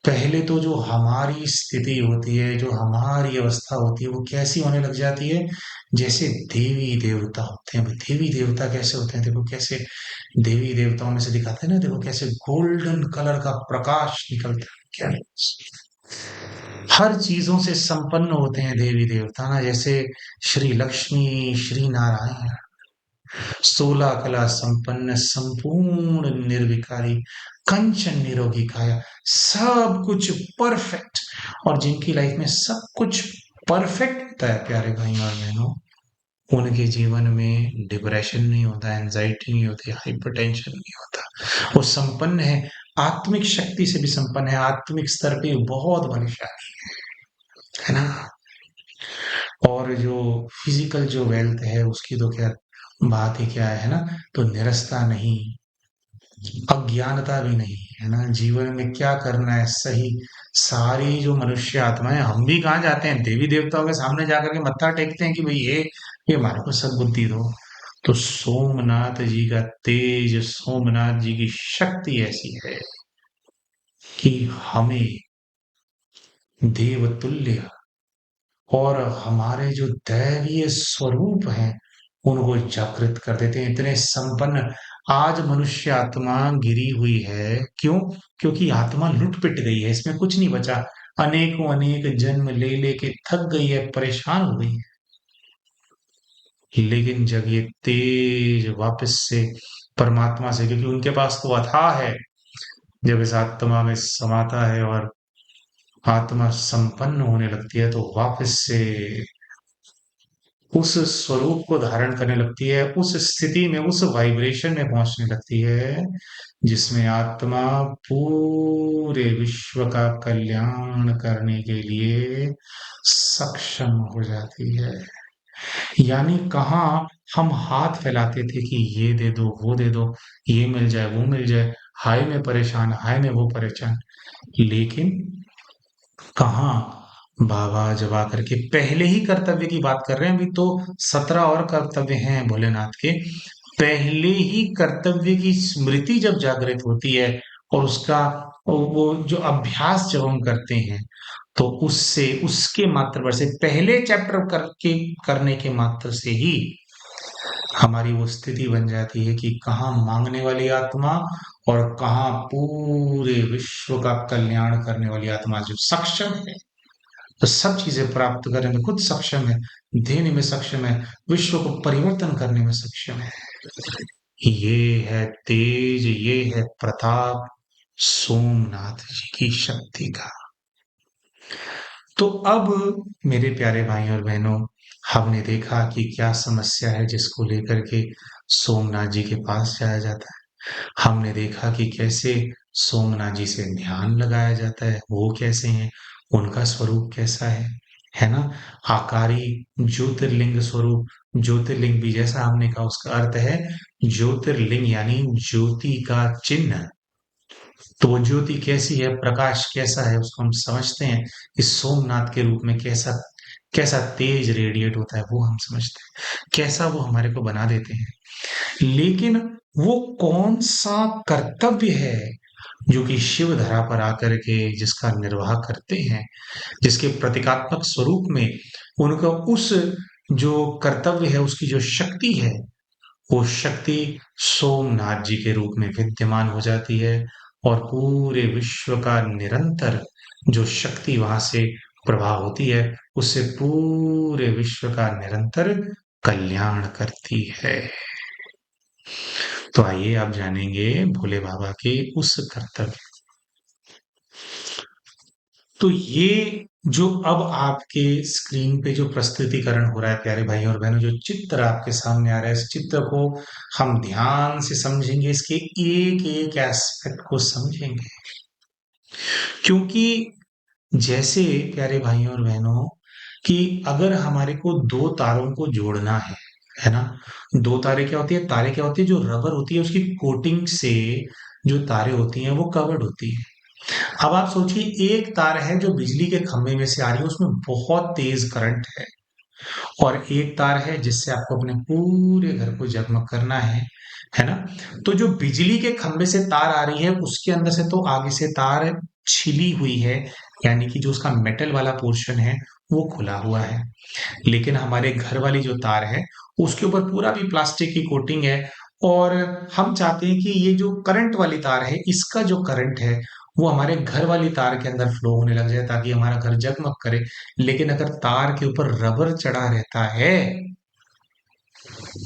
पहले तो जो हमारी स्थिति होती है, जो हमारी अवस्था होती है, वो कैसी होने लग जाती है, जैसे देवी देवता होते हैं। देवी देवता कैसे होते हैं, देखो कैसे देवी देवताओं में से दिखाते हैं ना, देखो कैसे गोल्डन कलर का प्रकाश निकलता है, क्या हर चीजों से संपन्न होते हैं देवी देवता ना, जैसे श्री लक्ष्मी, श्री नारायण, 16 कला संपन्न, संपूर्ण निर्विकारी, कंचन निरोगी काया, सब कुछ परफेक्ट। और जिनकी लाइफ में सब कुछ परफेक्ट होता है प्यारे भाई और बहनों, उनके जीवन में डिप्रेशन नहीं होता, एंजाइटी नहीं होती, हाइपरटेंशन नहीं होता। वो संपन्न है, आत्मिक शक्ति से भी संपन्न है, आत्मिक स्तर पे बहुत बलशाली है ना। और जो फिजिकल जो वेल्थ है उसकी तो क्या बात ही क्या है ना। तो निरस्ता नहीं, अज्ञानता भी नहीं, है ना। जीवन में क्या करना है सही, सारी जो मनुष्य आत्माएं, हम भी कहाँ जाते हैं देवी देवताओं के सामने जाकर के मत्था टेकते हैं कि भाई ये हमारे को सद्बुद्धि दो। तो सोमनाथ जी का तेज, सोमनाथ जी की शक्ति ऐसी है कि हमें देवतुल्य और हमारे जो दैवीय स्वरूप हैं उनको जागृत कर देते हैं, इतने संपन्न। आज मनुष्य आत्मा गिरी हुई है, क्यों? क्योंकि आत्मा लुट पिट गई है, इसमें कुछ नहीं बचा। अनेकों अनेक जन्म ले लेके थक गई है, परेशान हो गई है। लेकिन जब ये तेज वापस से परमात्मा से, क्योंकि उनके पास तो अथाह है, जब इस आत्मा में समाता है और आत्मा संपन्न होने लगती है, तो वापस से उस स्वरूप को धारण करने लगती है, उस स्थिति में, उस वाइब्रेशन में पहुंचने लगती है, जिसमें आत्मा पूरे विश्व का कल्याण करने के लिए सक्षम हो जाती है। यानी कहाँ हम हाथ फैलाते थे कि ये दे दो, वो दे दो, ये मिल जाए, वो मिल जाए, हाय में परेशान, हाय में वो परेशान। लेकिन कहाँ बाबा जब आकर के पहले ही कर्तव्य की बात कर रहे हैं, अभी तो 17 और कर्तव्य हैं भोलेनाथ के। पहले ही कर्तव्य की स्मृति जब जागृत होती है और उसका वो जो अभ्यास जब हम करते हैं, तो उससे, उसके मात्र पर से, पहले चैप्टर करके करने के मात्र से ही हमारी वो स्थिति बन जाती है कि कहाँ मांगने वाली आत्मा और कहाँ पूरे विश्व का कल्याण करने वाली आत्मा जो सक्षम है, तो सब चीजें प्राप्त करने में खुद सक्षम है, देने में सक्षम है, विश्व को परिवर्तन करने में सक्षम है। ये है तेज, ये है प्रताप सोमनाथ जी की शक्ति का। तो अब मेरे प्यारे भाई और बहनों, हमने देखा कि क्या समस्या है जिसको लेकर के सोमनाथ जी के पास जाया जाता है। हमने देखा कि कैसे सोमनाथ जी से ध्यान लगाया जाता है, वो कैसे हैं, उनका स्वरूप कैसा है ना। आकारी ज्योतिर्लिंग स्वरूप, ज्योतिर्लिंग भी जैसा हमने कहा उसका अर्थ है ज्योतिर्लिंग, यानी ज्योति का चिन्ह। तो वो ज्योति कैसी है, प्रकाश कैसा है, उसको हम समझते हैं इस सोमनाथ के रूप में कैसा कैसा तेज रेडिएट होता है वो हम समझते हैं, कैसा वो हमारे को बना देते हैं। लेकिन वो कौन सा कर्तव्य है जो कि शिव धरा पर आकर के जिसका निर्वाह करते हैं, जिसके प्रतीकात्मक स्वरूप में उनका उस जो कर्तव्य है उसकी जो शक्ति है, वो शक्ति सोमनाथ जी के रूप में विद्यमान हो जाती है और पूरे विश्व का निरंतर जो शक्ति वहां से प्रवाह होती है, उससे पूरे विश्व का निरंतर कल्याण करती है। तो आइए आप जानेंगे भोले बाबा के उस कर्तव्य। तो ये जो अब आपके स्क्रीन पे जो प्रस्तुतिकरण हो रहा है प्यारे भाई और बहनों, जो चित्र आपके सामने आ रहा है, इस चित्र को हम ध्यान से समझेंगे, इसके एक एक एस्पेक्ट को समझेंगे। क्योंकि जैसे प्यारे भाइयों और बहनों कि अगर हमारे को दो तारों को जोड़ना है ना? दो तारे क्या होती है? तारे क्या होती है? जो रबर होती है उसकी कोटिंग से जो तारे होती हैं वो कवर्ड होती है। अब आप सोचिए, एक तार है जो बिजली के खंभे में से आ रही है, उसमें बहुत तेज करंट है, और एक तार है जिससे आपको अपने पूरे घर को जगमग करना है ना? तो जो बिजली के खंभे से तार आ रही है उसके अंदर से तो आगे से तार छिली हुई है, यानी कि जो उसका मेटल वाला पोर्शन है वो खुला हुआ है। लेकिन हमारे घर वाली जो तार है उसके ऊपर पूरा भी प्लास्टिक की कोटिंग है, और हम चाहते हैं कि ये जो करंट वाली तार है इसका जो करंट है वो हमारे घर वाली तार के अंदर फ्लो होने लग जाए ताकि हमारा घर जगमग करे। लेकिन अगर तार के ऊपर रबर चढ़ा रहता है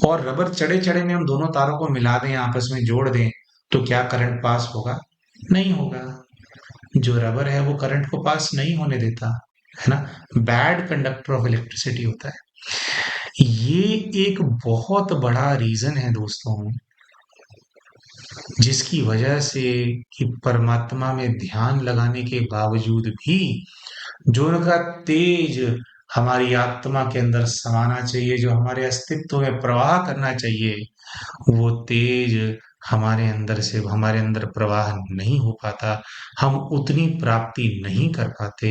और रबर चढ़े चढ़े में हम दोनों तारों को मिला दें, आपस में जोड़ दें, तो क्या करंट पास होगा? नहीं होगा। जो रबर है वो करंट को पास नहीं होने देता, है ना? बैड कंडक्टर ऑफ इलेक्ट्रिसिटी होता है। ये एक बहुत बड़ा रीजन है दोस्तों, जिसकी वजह से कि परमात्मा में ध्यान लगाने के बावजूद भी जो उनका तेज हमारी आत्मा के अंदर समाना चाहिए, जो हमारे अस्तित्व में प्रवाह करना चाहिए, वो तेज हमारे अंदर प्रवाह नहीं हो पाता। हम उतनी प्राप्ति नहीं कर पाते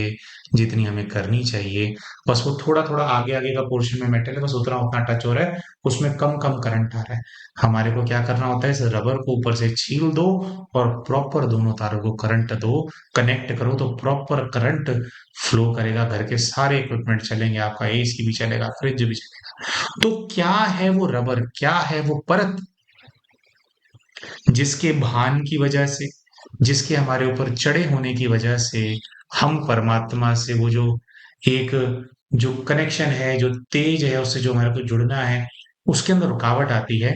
जितनी हमें करनी चाहिए। बस वो थोड़ा थोड़ा आगे आगे का पोर्शन में मेटल है, बस उतना उतना टच हो रहा है, उसमें कम कम करंट आ रहा है। हमारे को क्या करना होता है, इस रबर को ऊपर से छील दो और प्रॉपर दोनों तारों को करंट दो, कनेक्ट करो, तो प्रॉपर करंट फ्लो करेगा, घर के सारे इक्विपमेंट चलेंगे, आपका एसी भी चलेगा, फ्रिज भी चलेगा। तो क्या है वो रबर, क्या है वो परत, जिसके भान की वजह से, जिसके हमारे ऊपर चढ़े होने की वजह से हम परमात्मा से वो जो एक जो कनेक्शन है, जो तेज है, उससे जो हमारे को जुड़ना है, उसके अंदर रुकावट आती है।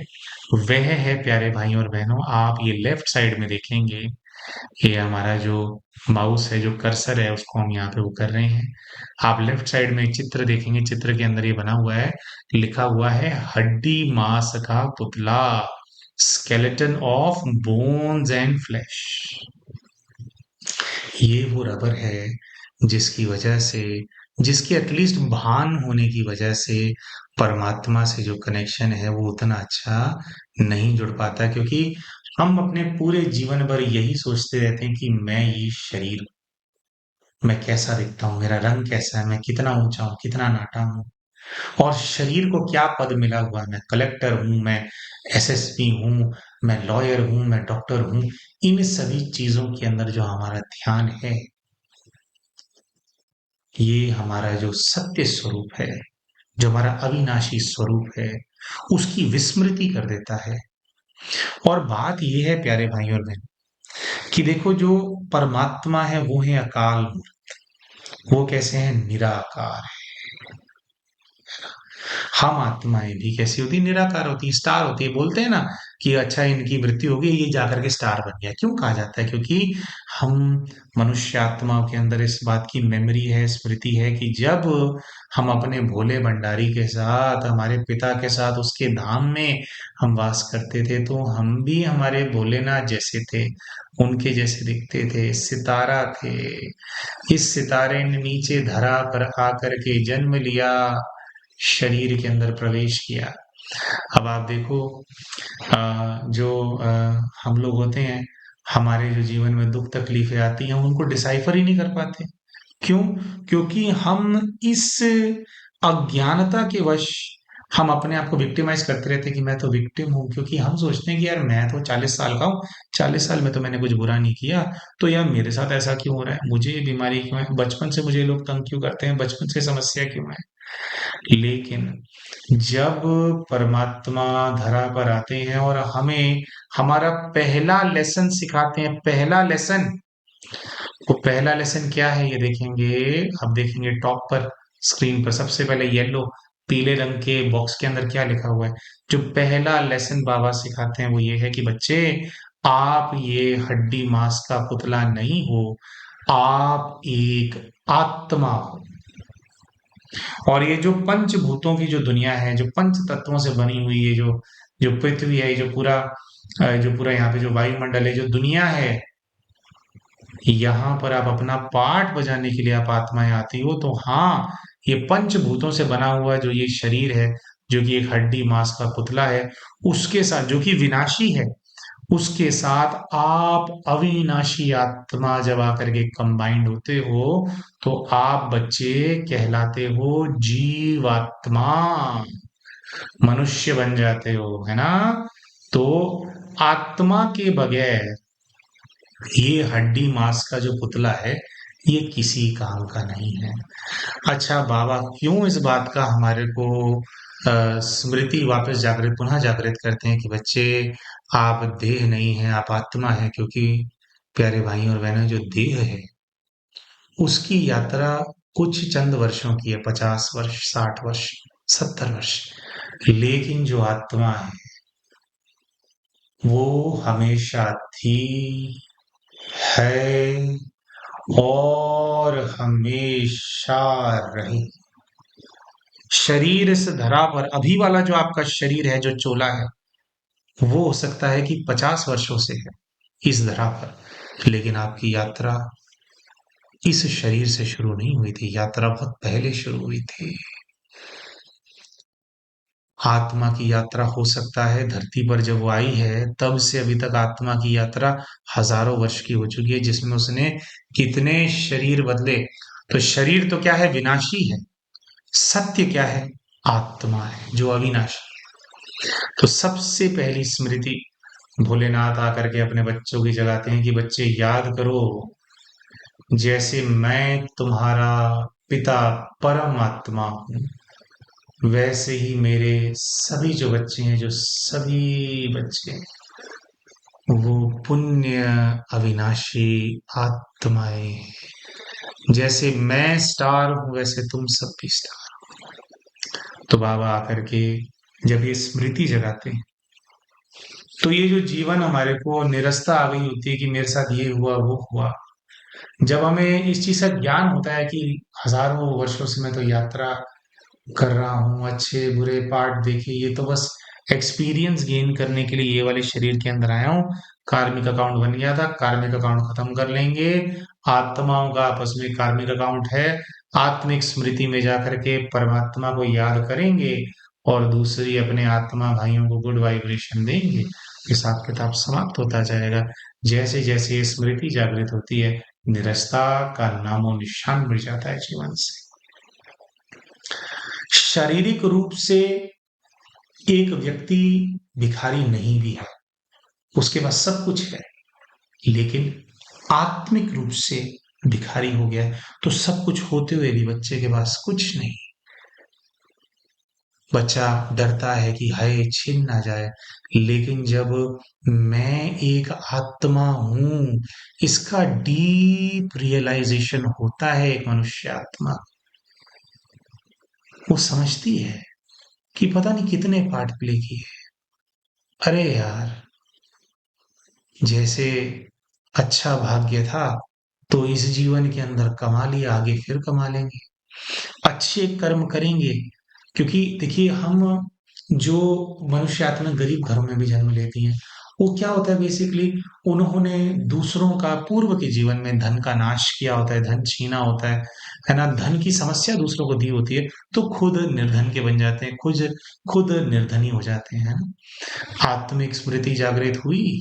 वह है प्यारे भाई और बहनों, आप ये लेफ्ट साइड में देखेंगे, ये हमारा जो माउस है, जो कर्सर है, उसको हम यहाँ पे वो कर रहे हैं। आप लेफ्ट साइड में एक चित्र देखेंगे, चित्र के अंदर ये बना हुआ है, लिखा हुआ है हड्डी मांस का पुतला, skeleton of bones and flash. ये वो रबर है जिसकी वजह से, जिसके एटलीस्ट भान होने की वजह से परमात्मा से जो कनेक्शन है वो उतना अच्छा नहीं जुड़ पाता, क्योंकि हम अपने पूरे जीवन भर यही सोचते रहते हैं कि मैं ये शरीर, मैं कैसा दिखता हूँ, मेरा रंग कैसा है, मैं कितना ऊंचा हूँ, कितना नाटा हूँ, और शरीर को क्या पद मिला हुआ है, मैं कलेक्टर हूँ, मैं एसएसपी हूँ, मैं लॉयर हूँ, मैं डॉक्टर हूँ। इन सभी चीजों के अंदर जो हमारा ध्यान है, ये हमारा जो सत्य स्वरूप है, जो हमारा अविनाशी स्वरूप है, उसकी विस्मृति कर देता है। और बात ये है प्यारे भाई और बहन कि देखो, जो परमात्मा है वो है अकाल मूर्त। वो कैसे हैं? निराकार। हम आत्माएं भी कैसी होती, निराकार होती, स्टार होती है। बोलते हैं ना कि अच्छा इनकी मृत्यु होगी, ये जाकर के स्टार बन गया। क्यों कहा जाता है? क्योंकि हम मनुष्य आत्माओं के अंदर इस बात की मेमोरी है, स्मृति है कि जब हम अपने भोले भंडारी के साथ, हमारे पिता के साथ उसके धाम में हम वास करते थे, तो हम भी हमारे भोलेनाथ जैसे थे, उनके जैसे दिखते थे, सितारा थे। इस सितारे ने नीचे धरा पर आकर के जन्म लिया, शरीर के अंदर प्रवेश किया। अब आप देखो, जो हम लोग होते हैं, हमारे जो जीवन में दुख तकलीफें आती हैं, हम उनको डिसाइफर ही नहीं कर पाते। क्यों? क्योंकि हम इस अज्ञानता के वश हम अपने आप को विक्टिमाइज करते रहते हैं कि मैं तो विक्टिम हूँ, क्योंकि हम सोचते हैं कि यार मैं तो 40 साल का हूँ, 40 साल में तो मैंने कुछ बुरा नहीं किया, तो यार मेरे साथ ऐसा क्यों हो रहा है, मुझे ये बीमारी क्यों है, बचपन से मुझे लोग तंग क्यों करते हैं, बचपन से समस्या क्यों है। लेकिन जब परमात्मा धरा पर आते हैं और हमें हमारा पहला लेसन सिखाते हैं, पहला लेसन, वो पहला लेसन क्या है ये देखेंगे। अब देखेंगे टॉप पर स्क्रीन पर सबसे पहले येलो पीले रंग के बॉक्स के अंदर क्या लिखा हुआ है। जो पहला लेसन बाबा सिखाते हैं वो ये है कि बच्चे, आप ये हड्डी मांस का पुतला नहीं हो, आप एक आत्मा हो। और ये जो पंचभूतों की जो दुनिया है, जो पंच तत्वों से बनी हुई है, जो जो पृथ्वी है, जो पूरा यहाँ पे जो वायुमंडल है, जो दुनिया है, यहाँ पर आप अपना पार्ट बजाने के लिए आप आत्माएं आती हो। तो हाँ, ये पंचभूतों से बना हुआ जो ये शरीर है, जो कि एक हड्डी मांस का पुतला है, उसके साथ जो कि विनाशी है, उसके साथ आप अविनाशी आत्मा जब आकर के कंबाइंड होते हो, तो आप बच्चे कहलाते हो जीवात्मा, मनुष्य बन जाते हो, है ना। तो आत्मा के बगैर ये हड्डी मांस का जो पुतला है, ये किसी काम का नहीं है। अच्छा, बाबा क्यों इस बात का हमारे को स्मृति वापस जागृत, पुनः जागृत करते हैं कि बच्चे, आप देह नहीं है, आप आत्मा है। क्योंकि प्यारे भाई और बहनों, जो देह है उसकी यात्रा कुछ चंद वर्षों की है, 50 वर्ष, 60 वर्ष, 70 वर्ष। लेकिन जो आत्मा है वो हमेशा थी, है और हमेशा रहे। शरीर इस धरा पर, अभी वाला जो आपका शरीर है, जो चोला है, वो हो सकता है कि 50 वर्षों से है इस धरा पर, लेकिन आपकी यात्रा इस शरीर से शुरू नहीं हुई थी, यात्रा बहुत पहले शुरू हुई थी। आत्मा की यात्रा हो सकता है धरती पर जब वो आई है तब से अभी तक आत्मा की यात्रा हजारों वर्ष की हो चुकी है, जिसमें उसने कितने शरीर बदले। तो शरीर तो क्या है, विनाशी है। सत्य क्या है, आत्मा है जो अविनाशी। तो सबसे पहली स्मृति भोलेनाथ आकर के अपने बच्चों की जगाते हैं कि बच्चे याद करो, जैसे मैं तुम्हारा पिता परमात्मा हूँ, वैसे ही मेरे सभी जो बच्चे हैं, जो सभी बच्चे हैं, वो पुण्य अविनाशी आत्माएं हैं। जैसे मैं स्टार हूं वैसे तुम सब भी स्टार। तो बाबा आकर के जब ये स्मृति जगाते हैं, तो ये जो जीवन हमारे को निरस्ता आ गई होती है कि मेरे साथ ये हुआ वो हुआ। जब हमें इस चीज का ज्ञान होता है कि हजारों वर्षों से मैं तो यात्रा कर रहा हूँ, अच्छे बुरे पार्ट देखे, ये तो बस एक्सपीरियंस गेन करने के लिए ये वाले शरीर के अंदर आया हूँ। कार्मिक अकाउंट बन गया था, कार्मिक अकाउंट खत्म कर लेंगे। आत्माओं का आपस में कार्मिक अकाउंट है, आत्मिक स्मृति में जाकर के परमात्मा को याद करेंगे और दूसरी अपने आत्मा भाइयों को गुड वाइब्रेशन देंगे। हिसाब किताब समाप्त होता जाएगा। जैसे जैसे ये स्मृति जागृत होती है, निरस्ता का नामो निशान मिट जाता है जीवन से। शारीरिक रूप से एक व्यक्ति भिखारी नहीं भी है, उसके पास सब कुछ है, लेकिन आत्मिक रूप से भिखारी हो गया है, तो सब कुछ होते हुए भी बच्चे के पास कुछ नहीं। बच्चा डरता है कि हाय छीन ना जाए, लेकिन जब मैं एक आत्मा हूं, इसका डीप रियलाइजेशन होता है, एक मनुष्य आत्मा वो समझती है कि पता नहीं कितने पार्ट प्ले किए। अरे यार, जैसे अच्छा भाग्य था तो इस जीवन के अंदर कमा लिया, आगे फिर कमा लेंगे, अच्छे कर्म करेंगे। क्योंकि देखिए, हम जो मनुष्य आत्मा गरीब घरों में भी जन्म लेती हैं, वो क्या होता है बेसिकली, उन्होंने दूसरों का पूर्व के जीवन में धन का नाश किया होता है, धन छीना होता है ना, धन की समस्या दूसरों को दी होती है, तो खुद निर्धन के बन जाते हैं, खुद खुद निर्धनी हो जाते हैं, है ना। आत्मिक स्मृति जागृत हुई,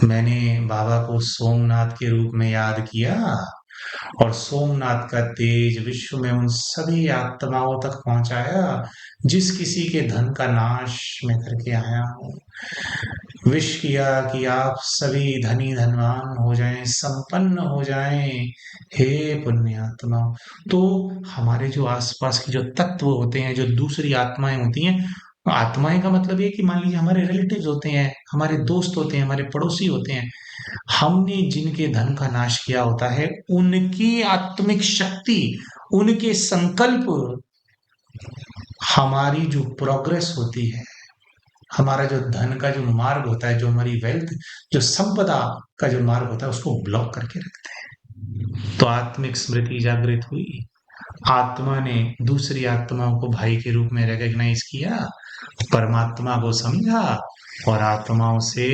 मैंने बाबा को सोमनाथ के रूप में याद किया, और सोमनाथ का तेज विश्व में उन सभी आत्माओं तक पहुंचाया जिस किसी के धन का नाश मैं करके आया हूँ। विश किया कि आप सभी धनी धनवान हो जाएं, संपन्न हो जाएं, हे पुण्यात्मा। तो हमारे जो आसपास के जो तत्व होते हैं, जो दूसरी आत्माएं होती हैं, आत्माएं का मतलब ये कि मान लीजिए हमारे रिलेटिव्स होते हैं, हमारे दोस्त होते हैं, हमारे पड़ोसी होते हैं, हमने जिनके धन का नाश किया होता है, उनकी आत्मिक शक्ति, उनके संकल्प, हमारी जो प्रोग्रेस होती है, हमारा जो धन का जो मार्ग होता है, जो हमारी वेल्थ, जो संपदा का जो मार्ग होता है, उसको ब्लॉक करके रखते हैं। तो आत्मिक स्मृति जागृत हुई, आत्मा ने दूसरी आत्माओं को भाई के रूप में रिकॉग्नाइज किया, परमात्मा को समझा और आत्माओं से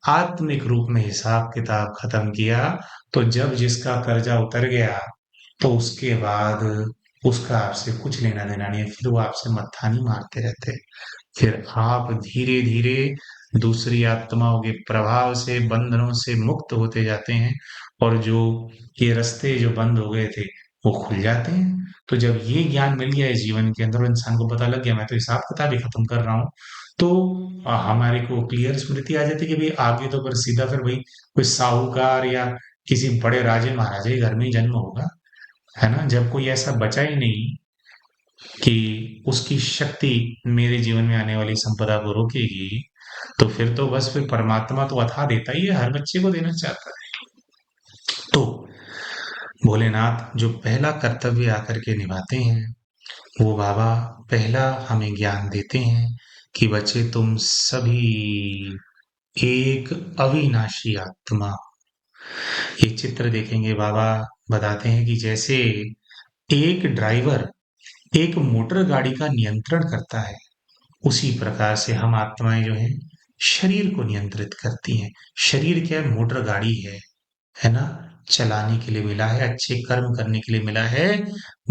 आत्मिक रूप में हिसाब किताब खत्म किया। तो जब जिसका कर्जा उतर गया, तो उसके बाद उसका आपसे कुछ लेना देना नहीं है, फिर वो आपसे मत्था नहीं मारते रहते। फिर आप धीरे धीरे दूसरी आत्माओं के प्रभाव से, बंधनों से मुक्त होते जाते हैं, और जो ये रास्ते जो बंद हो गए थे वो खुल जाते हैं। तो जब ये ज्ञान मिल गया इस जीवन के अंदर और इंसान को पता लग गया मैं तो हिसाब किताब ही खत्म कर रहा हूँ, तो हमारे को क्लियर स्मृति आ जाती है कि भाई आगे तो फिर सीधा फिर भाई कोई साहूकार या किसी बड़े राजे महाराजे के घर में ही जन्म होगा, है ना। जब कोई ऐसा बचा ही नहीं कि उसकी शक्ति मेरे जीवन में आने वाली संपदा को रोकेगी, तो फिर तो बस फिर परमात्मा तो अथा देता ही है, हर बच्चे को देना चाहता है। तो भोलेनाथ जो पहला कर्तव्य आकर के निभाते हैं, वो बाबा पहला हमें ज्ञान देते हैं कि बच्चे तुम सभी एक अविनाशी आत्मा। ये चित्र देखेंगे बाबा बताते हैं कि जैसे एक ड्राइवर एक मोटर गाड़ी का नियंत्रण करता है, उसी प्रकार से हम आत्माएं जो हैं शरीर को नियंत्रित करती हैं। शरीर क्या है? मोटर गाड़ी है ना। चलाने के लिए मिला है, अच्छे कर्म करने के लिए मिला है,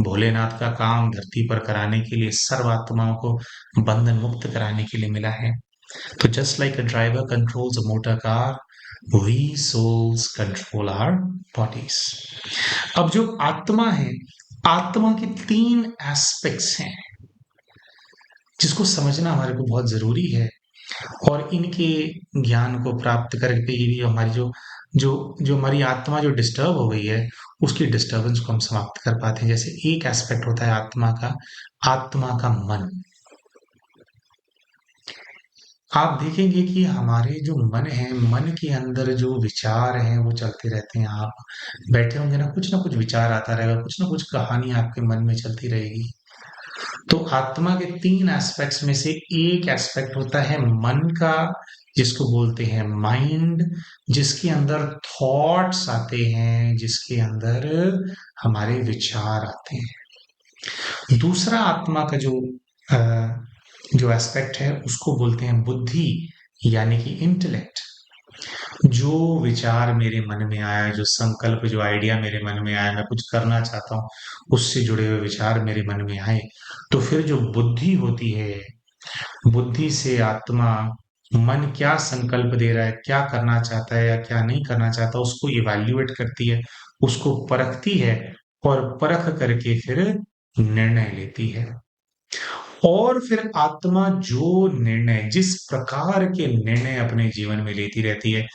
भोलेनाथ का काम धरती पर कराने के लिए, सर्व आत्माओं को बंधन मुक्त कराने के लिए मिला है। तो just like a driver controls a motor car, we souls control our bodies. अब जो आत्मा है, आत्मा के तीन एस्पेक्ट्स हैं जिसको समझना हमारे को बहुत जरूरी है, और इनके ज्ञान को प्राप्त करके ही हमारी जो जो जो हमारी आत्मा जो डिस्टर्ब हो गई है, उसकी डिस्टर्बेंस को हम समाप्त कर पाते हैं। जैसे एक एस्पेक्ट होता है आत्मा का मन। आप देखेंगे कि हमारे जो मन है, मन के अंदर जो विचार हैं वो चलते रहते हैं। आप बैठे होंगे ना कुछ विचार आता रहेगा, कुछ ना कुछ कहानी आपके मन में चलती रहेगी। तो आत्मा के तीन एस्पेक्ट्स में से एक एस्पेक्ट होता है मन का, जिसको बोलते हैं माइंड, जिसके अंदर थॉट्स आते हैं, जिसके अंदर हमारे विचार आते हैं। दूसरा आत्मा का अ, जो एस्पेक्ट है उसको बोलते हैं बुद्धि, यानी कि इंटेलेक्ट। जो विचार मेरे मन में आया, जो संकल्प, जो आइडिया मेरे मन में आया, मैं कुछ करना चाहता हूँ, उससे जुड़े हुए विचार मेरे मन में आए, तो फिर जो बुद्धि होती है, बुद्धि से आत्मा, मन क्या संकल्प दे रहा है, क्या करना चाहता है या क्या नहीं करना चाहता, उसको इवैल्यूएट करती है, उसको परखती है, और परख करके फिर निर्णय लेती है। और फिर आत्मा जो निर्णय, जिस प्रकार के निर्णय अपने जीवन में लेती रहती है,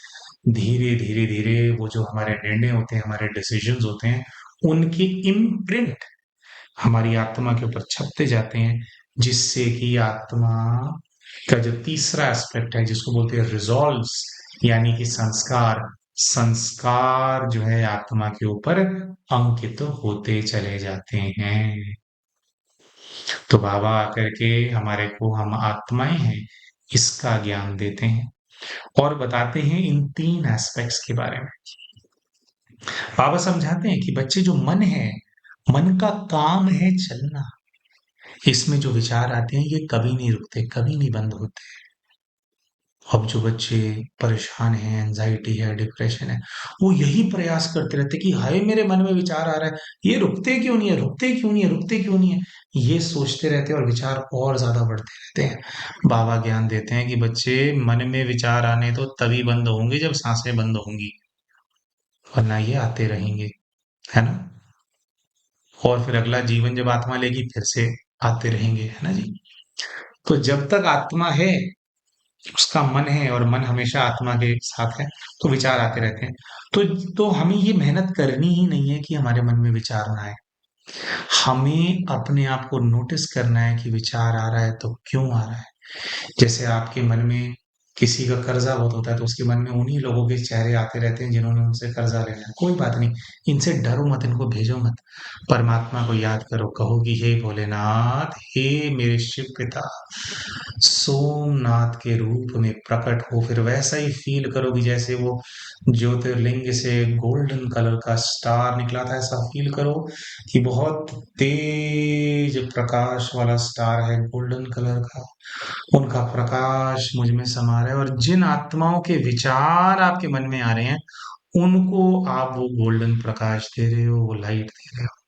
धीरे धीरे धीरे वो जो हमारे निर्णय होते हैं, हमारे डिसीजंस होते हैं, उनके इम्प्रिंट हमारी आत्मा के ऊपर छपते जाते हैं, जिससे कि आत्मा का जो तीसरा एस्पेक्ट है, जिसको बोलते हैं रिजॉल्व्स, यानी कि संस्कार, संस्कार जो है आत्मा के ऊपर अंकित होते चले जाते हैं। तो बाबा आकर के हमारे को, हम आत्माएं हैं, इसका ज्ञान देते हैं और बताते हैं इन तीन एस्पेक्ट्स के बारे में। बाबा समझाते हैं कि बच्चे जो मन है, मन का काम है चलना। इसमें जो विचार आते हैं ये कभी नहीं रुकते, कभी नहीं बंद होते। अब जो बच्चे परेशान हैं, एंजाइटी है, डिप्रेशन है, वो यही प्रयास करते रहते कि हाय मेरे मन में विचार आ रहा है, ये रुकते क्यों नहीं है, रुकते क्यों नहीं है, रुकते क्यों नहीं है। ये सोचते रहते हैं और विचार और ज्यादा बढ़ते रहते हैं। बाबा ज्ञान देते हैं कि बच्चे, मन में विचार आने तो तभी बंद होंगे जब सांसें बंद होंगी, वरना ये आते रहेंगे। है ना? और फिर अगला जीवन जब आत्मा लेगी फिर से आते रहेंगे, है ना जी? तो जब तक आत्मा है, उसका मन है और मन हमेशा आत्मा के साथ है, तो विचार आते रहते हैं। तो हमें ये मेहनत करनी ही नहीं है कि हमारे मन में विचार ना आए। हमें अपने आप को नोटिस करना है कि विचार आ रहा है तो क्यों आ रहा है। जैसे आपके मन में किसी का कर्जा बहुत होता है तो उसके मन में उन्हीं लोगों के चेहरे आते रहते हैं जिन्होंने उनसे कर्जा लेना है। कोई बात नहीं, इनसे डरो मत, इनको भेजो मत। परमात्मा को याद करो, कहो कि हे भोलेनाथ, हे मेरे शिव पिता, सोमनाथ के रूप में प्रकट हो। फिर वैसा ही फील करो कि जैसे वो ज्योतिर्लिंग से गोल्डन कलर का स्टार निकला था, ऐसा फील करो कि बहुत तेज प्रकाश वाला स्टार है, गोल्डन कलर का। उनका प्रकाश मुझ में समा रहा है, और जिन आत्माओं के विचार आपके मन में आ रहे हैं, उनको आप वो गोल्डन प्रकाश दे रहे हो, वो लाइट दे रहे हो।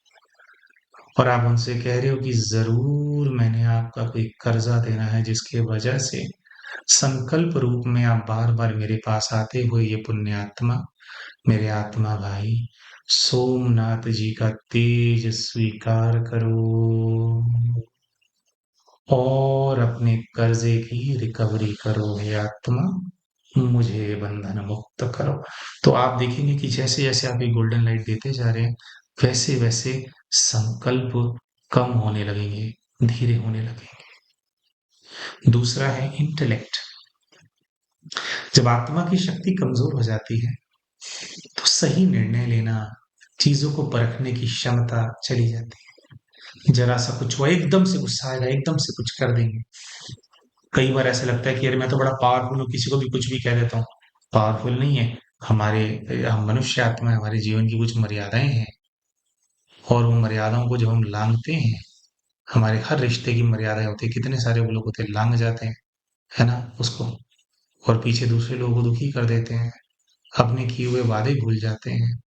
और आप उनसे कह रहे हो कि ज़रूर मैंने आपका कोई कर्जा देना है, जिसके वजह से संकल्प रूप में आप बार-बार मेरे पास आते हुए ये पुण्यात्मा, मेरे आत्मा भाई, सोमनाथ जी का तेज स्वीकार करो और अपने कर्जे की रिकवरी करो हे आत्मा, मुझे बंधन मुक्त करो। तो आप देखेंगे कि जैसे-जैसे आप ये गोल्डन लाइट देते जा रहे हैं, वैसे-वैसे संकल्प कम होने लगेंगे, धीरे होने लगेंगे। दूसरा है इंटेलेक्ट। जब आत्मा की शक्ति कमजोर हो जाती है, तो सही निर्णय लेना, चीजों को परखने की क्षमता चली जाती है। जरा सा कुछ हुआ, एकदम से गुस्सा आएगा, एकदम से कुछ कर देंगे। कई बार ऐसा लगता है कि अरे मैं तो बड़ा पावरफुल हूँ, किसी को भी कुछ भी कह देता हूँ। पावरफुल नहीं है। हमारे हम मनुष्य आत्मा है, हमारे जीवन की कुछ मर्यादाएं हैं, और उन मर्यादाओं को जब हम लांघते हैं, हमारे हर रिश्ते की मर्यादाएं होती है। कितने सारे वो लोग होते हैं, लांघ जाते हैं, है ना, उसको, और पीछे दूसरे लोगों को दुखी कर देते हैं, अपने किए हुए वादे भूल जाते हैं,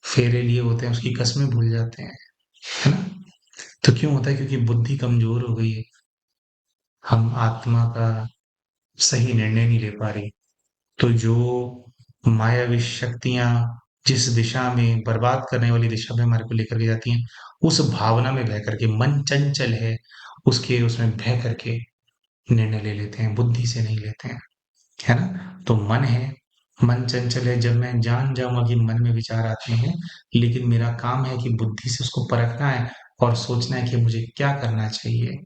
फेरे लिए होते हैं उसकी कस्में भूल जाते हैं, है ना? तो क्यों होता है? क्योंकि बुद्धि कमजोर हो गई है, हम आत्मा का सही निर्णय नहीं ले पा रही। तो जो मायावी शक्तियां जिस दिशा में, बर्बाद करने वाली दिशा में हमारे को लेकर के जाती हैं, उस भावना में बह करके, मन चंचल है, उसके उसमें बह करके निर्णय ले लेते हैं, बुद्धि से नहीं लेते हैं, है ना? तो मन है, मन चंचल है, जब मैं जान जाऊंगा कि मन में विचार आते हैं, लेकिन मेरा काम है कि बुद्धि से उसको परखना है और सोचना है कि मुझे क्या करना चाहिए।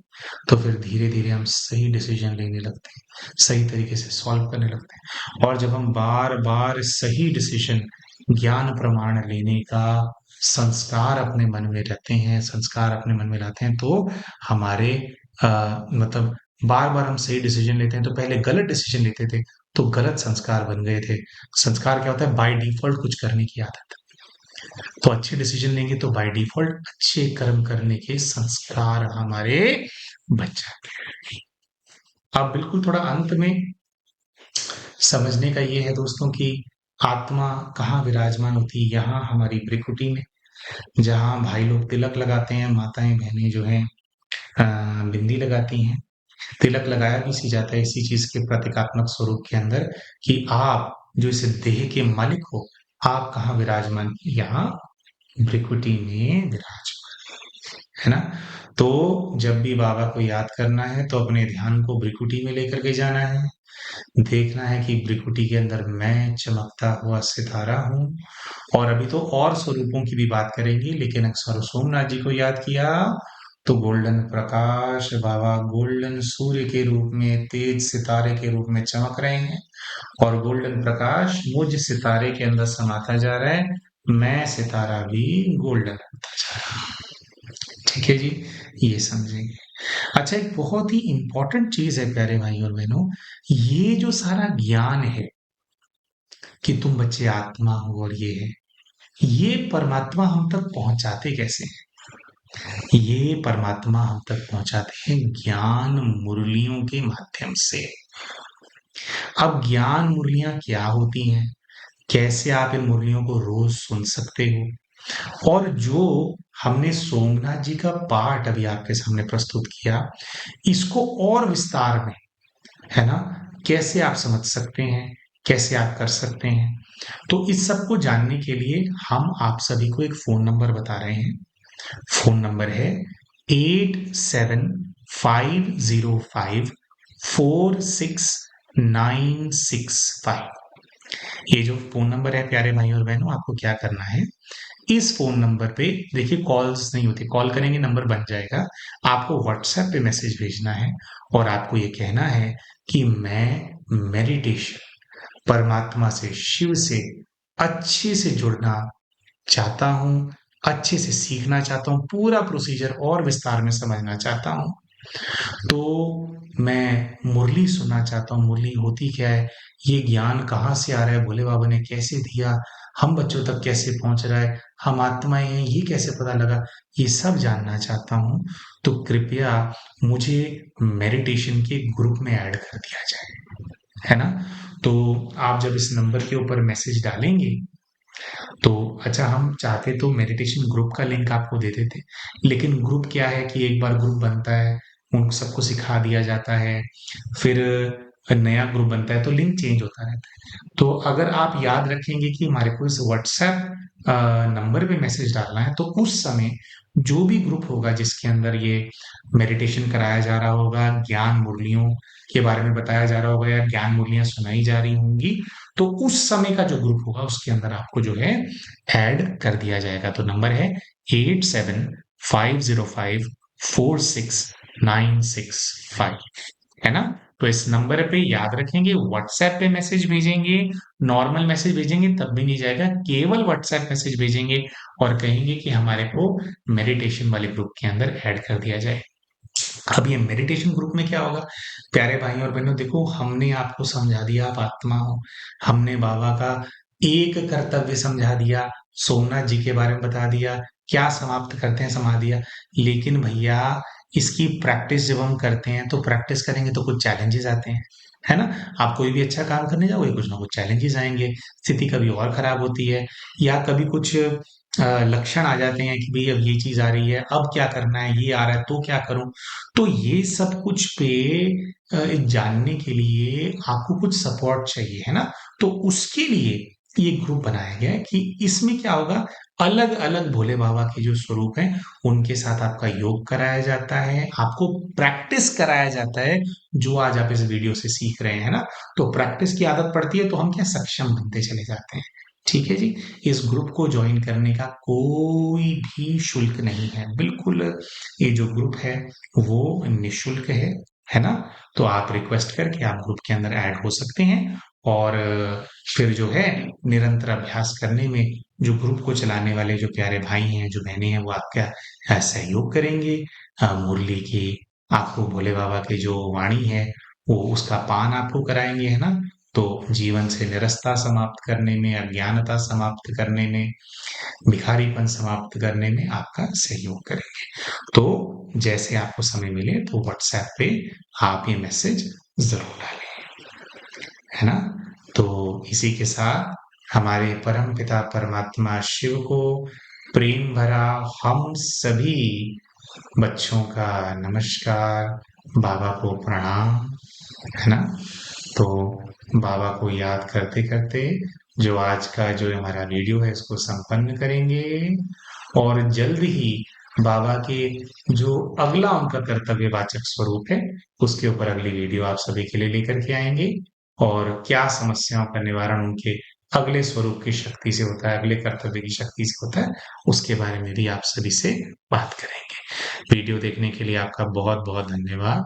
तो फिर धीरे धीरे हम सही डिसीजन लेने लगते हैं, सही तरीके से सॉल्व करने लगते हैं। और जब हम बार बार सही डिसीजन, ज्ञान प्रमाण लेने का संस्कार अपने मन में रहते हैं, संस्कार अपने मन में लाते हैं, तो हमारे मतलब बार बार हम सही डिसीजन लेते हैं। तो पहले गलत डिसीजन लेते थे, तो गलत संस्कार बन गए थे। संस्कार क्या होता है? बाय डिफॉल्ट कुछ करने की आदत। तो अच्छे डिसीजन लेंगे तो बाय डिफॉल्ट अच्छे कर्म करने के संस्कार हमारे बन जाते हैं। अब बिल्कुल थोड़ा अंत में समझने का ये है दोस्तों कि आत्मा कहाँ विराजमान होती है? यहाँ हमारी भ्रिकुटी में, जहाँ भाई लोग तिलक लगाते हैं, माताएं बहनें जो हैं बिंदी लगाती हैं। तिलक लगाया भी इसी जाता है, इसी चीज के प्रतीकात्मक स्वरूप के अंदर, कि आप जो इस देह के मालिक हो, आप कहाँ विराजमान? यहाँ भ्रिकुटी में विराजमान, है ना? तो जब भी बाबा को याद करना है तो अपने ध्यान को भ्रिकुटी में लेकर के जाना है। देखना है कि भ्रिकुटी के अंदर मैं चमकता हुआ सितारा हूँ। और अभी तो और स्वरूपों की भी बात करेंगे, लेकिन अक्सर सोमनाथ जी को याद किया तो गोल्डन प्रकाश, बाबा गोल्डन सूर्य के रूप में, तेज सितारे के रूप में चमक रहे हैं, और गोल्डन प्रकाश मुझ सितारे के अंदर समाता जा रहा है। मैं सितारा भी गोल्डन होता जा रहा हूं। ठीक है जी, ये समझेंगे। अच्छा, एक बहुत ही इंपॉर्टेंट चीज है प्यारे भाई और बहनों, ये जो सारा ज्ञान है कि तुम बच्चे आत्मा हो और ये है, ये परमात्मा हम तक पहुंचाते कैसे हैं? ये परमात्मा हम तक पहुंचाते हैं ज्ञान मुरलियों के माध्यम से। अब ज्ञान मुरलियां क्या होती हैं? कैसे आप इन मुरलियों को रोज सुन सकते हो? और जो हमने सोमनाथ जी का पाठ अभी आपके सामने प्रस्तुत किया, इसको और विस्तार में, है ना, कैसे आप समझ सकते हैं, कैसे आप कर सकते हैं? तो इस सब को जानने के लिए हम आप सभी को एक फ़ोन नंबर बता रहे हैं। फ़ोन नंबर है 8750546965। ये जो फ़ोन नंबर है प्यारे भाइयों और बहनों, आपको क्या करना है, इस फ़ोन नंबर पे देखिए कॉल्स नहीं होती, कॉल करेंगे नंबर बन जाएगा। आपको व्हाट्सएप पे मैसेज भेजना है और आपको ये कहना है कि मैं मेडिटेशन, परमात्मा से, शिव से अच्छे से जुड़ना चाहता हूँ, अच्छे से सीखना चाहता हूँ, पूरा प्रोसीजर और विस्तार में समझना चाहता हूँ। तो मैं मुरली सुनना चाहता हूँ, मुरली होती क्या है? ये ज्ञान कहाँ से आ रहा है? भोले बाबा ने कैसे दिया? हम बच्चों तक कैसे पहुँच रहा है? हम आत्माएँ हैं, ये कैसे पता लगा? ये सब जानना चाहता हूँ, तो कृपया मुझे मेडिटेशन के ग्रुप में ऐड कर दिया जाए, है ना? तो आप जब इस नंबर के ऊपर मैसेज डालेंगे, तो अच्छा हम चाहते तो मेडिटेशन ग्रुप का लिंक आपको दे देते, लेकिन ग्रुप क्या है कि एक बार ग्रुप बनता है, उन सबको सिखा दिया जाता है, फिर नया ग्रुप बनता है तो लिंक चेंज होता रहता है। तो अगर आप याद रखेंगे कि हमारे को इस व्हाट्सएप नंबर पे मैसेज डालना है, तो उस समय जो भी ग्रुप होगा जिसके अंदर ये मेडिटेशन कराया जा रहा होगा, ज्ञान मुरलियों के बारे में बताया जा रहा होगा या ज्ञान मुरलियाँ सुनाई जा रही होंगी, तो उस समय का जो ग्रुप होगा उसके अंदर आपको जो है ऐड कर दिया जाएगा। तो नंबर है 8750546965, है ना? तो इस नंबर पे याद रखेंगे, व्हाट्सएप पे मैसेज भेजेंगे, नॉर्मल मैसेज भेजेंगे तब भी नहीं जाएगा, केवल व्हाट्सएप मैसेज भेजेंगे और कहेंगे कि हमारे को मेडिटेशन वाले ग्रुप के अंदर ऐड कर दिया जाए। अब ये मेडिटेशन ग्रुप में क्या होगा, प्यारे भाई और बहनों, देखो हमने आपको समझा दिया आप आत्मा हो, हमने बाबा का एक कर्तव्य समझा दिया, सोमनाथ जी के बारे में बता दिया, क्या समाप्त करते हैं समझा दिया, लेकिन भैया इसकी प्रैक्टिस जब हम करते हैं तो प्रैक्टिस करेंगे तो कुछ चैलेंजेस आते हैं, है ना? आप कोई भी अच्छा काम करने जाओगे कुछ ना कुछ चैलेंजेस आएंगे, स्थिति कभी और खराब होती है या कभी कुछ लक्षण आ जाते हैं कि भाई अब ये चीज आ रही है, अब क्या करना है, ये आ रहा है तो क्या करूं। तो ये सब कुछ पे जानने के लिए आपको कुछ सपोर्ट चाहिए, है ना? तो उसके लिए ये ग्रुप बनाया गया है कि इसमें क्या होगा, अलग अलग भोले बाबा के जो स्वरूप हैं उनके साथ आपका योग कराया जाता है, आपको प्रैक्टिस कराया जाता है, जो आज आप इस वीडियो से सीख रहे हैं ना। तो प्रैक्टिस की आदत पड़ती है तो हम क्या सक्षम बनते चले जाते हैं। ठीक है जी। इस ग्रुप को ज्वाइन करने का कोई भी शुल्क नहीं है, बिल्कुल। ये जो ग्रुप है वो निःशुल्क है ना? तो आप रिक्वेस्ट करके आप ग्रुप के अंदर ऐड हो सकते हैं और फिर जो है निरंतर अभ्यास करने में जो ग्रुप को चलाने वाले जो प्यारे भाई हैं, जो बहनें हैं, वो आपका सहयोग करेंगे। मुरली की आपको भोले बाबा की जो वाणी है वो उसका पान आपको कराएंगे, है ना? तो जीवन से निरस्ता समाप्त करने में, अज्ञानता समाप्त करने में, भिखारीपन समाप्त करने में आपका सहयोग करेंगे। तो जैसे आपको समय मिले तो व्हाट्सएप पे आप ये मैसेज ज़रूर डालें, है ना? तो इसी के साथ हमारे परम पिता परमात्मा शिव को प्रेम भरा हम सभी बच्चों का नमस्कार, बाबा को प्रणाम, है ना? तो बाबा को याद करते-करते जो आज का जो हमारा वीडियो है इसको संपन्न करेंगे और जल्द ही बाबा के जो अगला उनका कर्तव्यवाचक स्वरूप है, उसके ऊपर अगली वीडियो आप सभी के लिए लेकर के आएँगे और क्या समस्याओं का निवारण उनके अगले स्वरूप की शक्ति से होता है, अगले कर्तव्य की शक्ति से होता है, उसके बारे में भी आप सभी से बात करेंगे। वीडियो देखने के लिए आपका बहुत-बहुत धन्यवाद।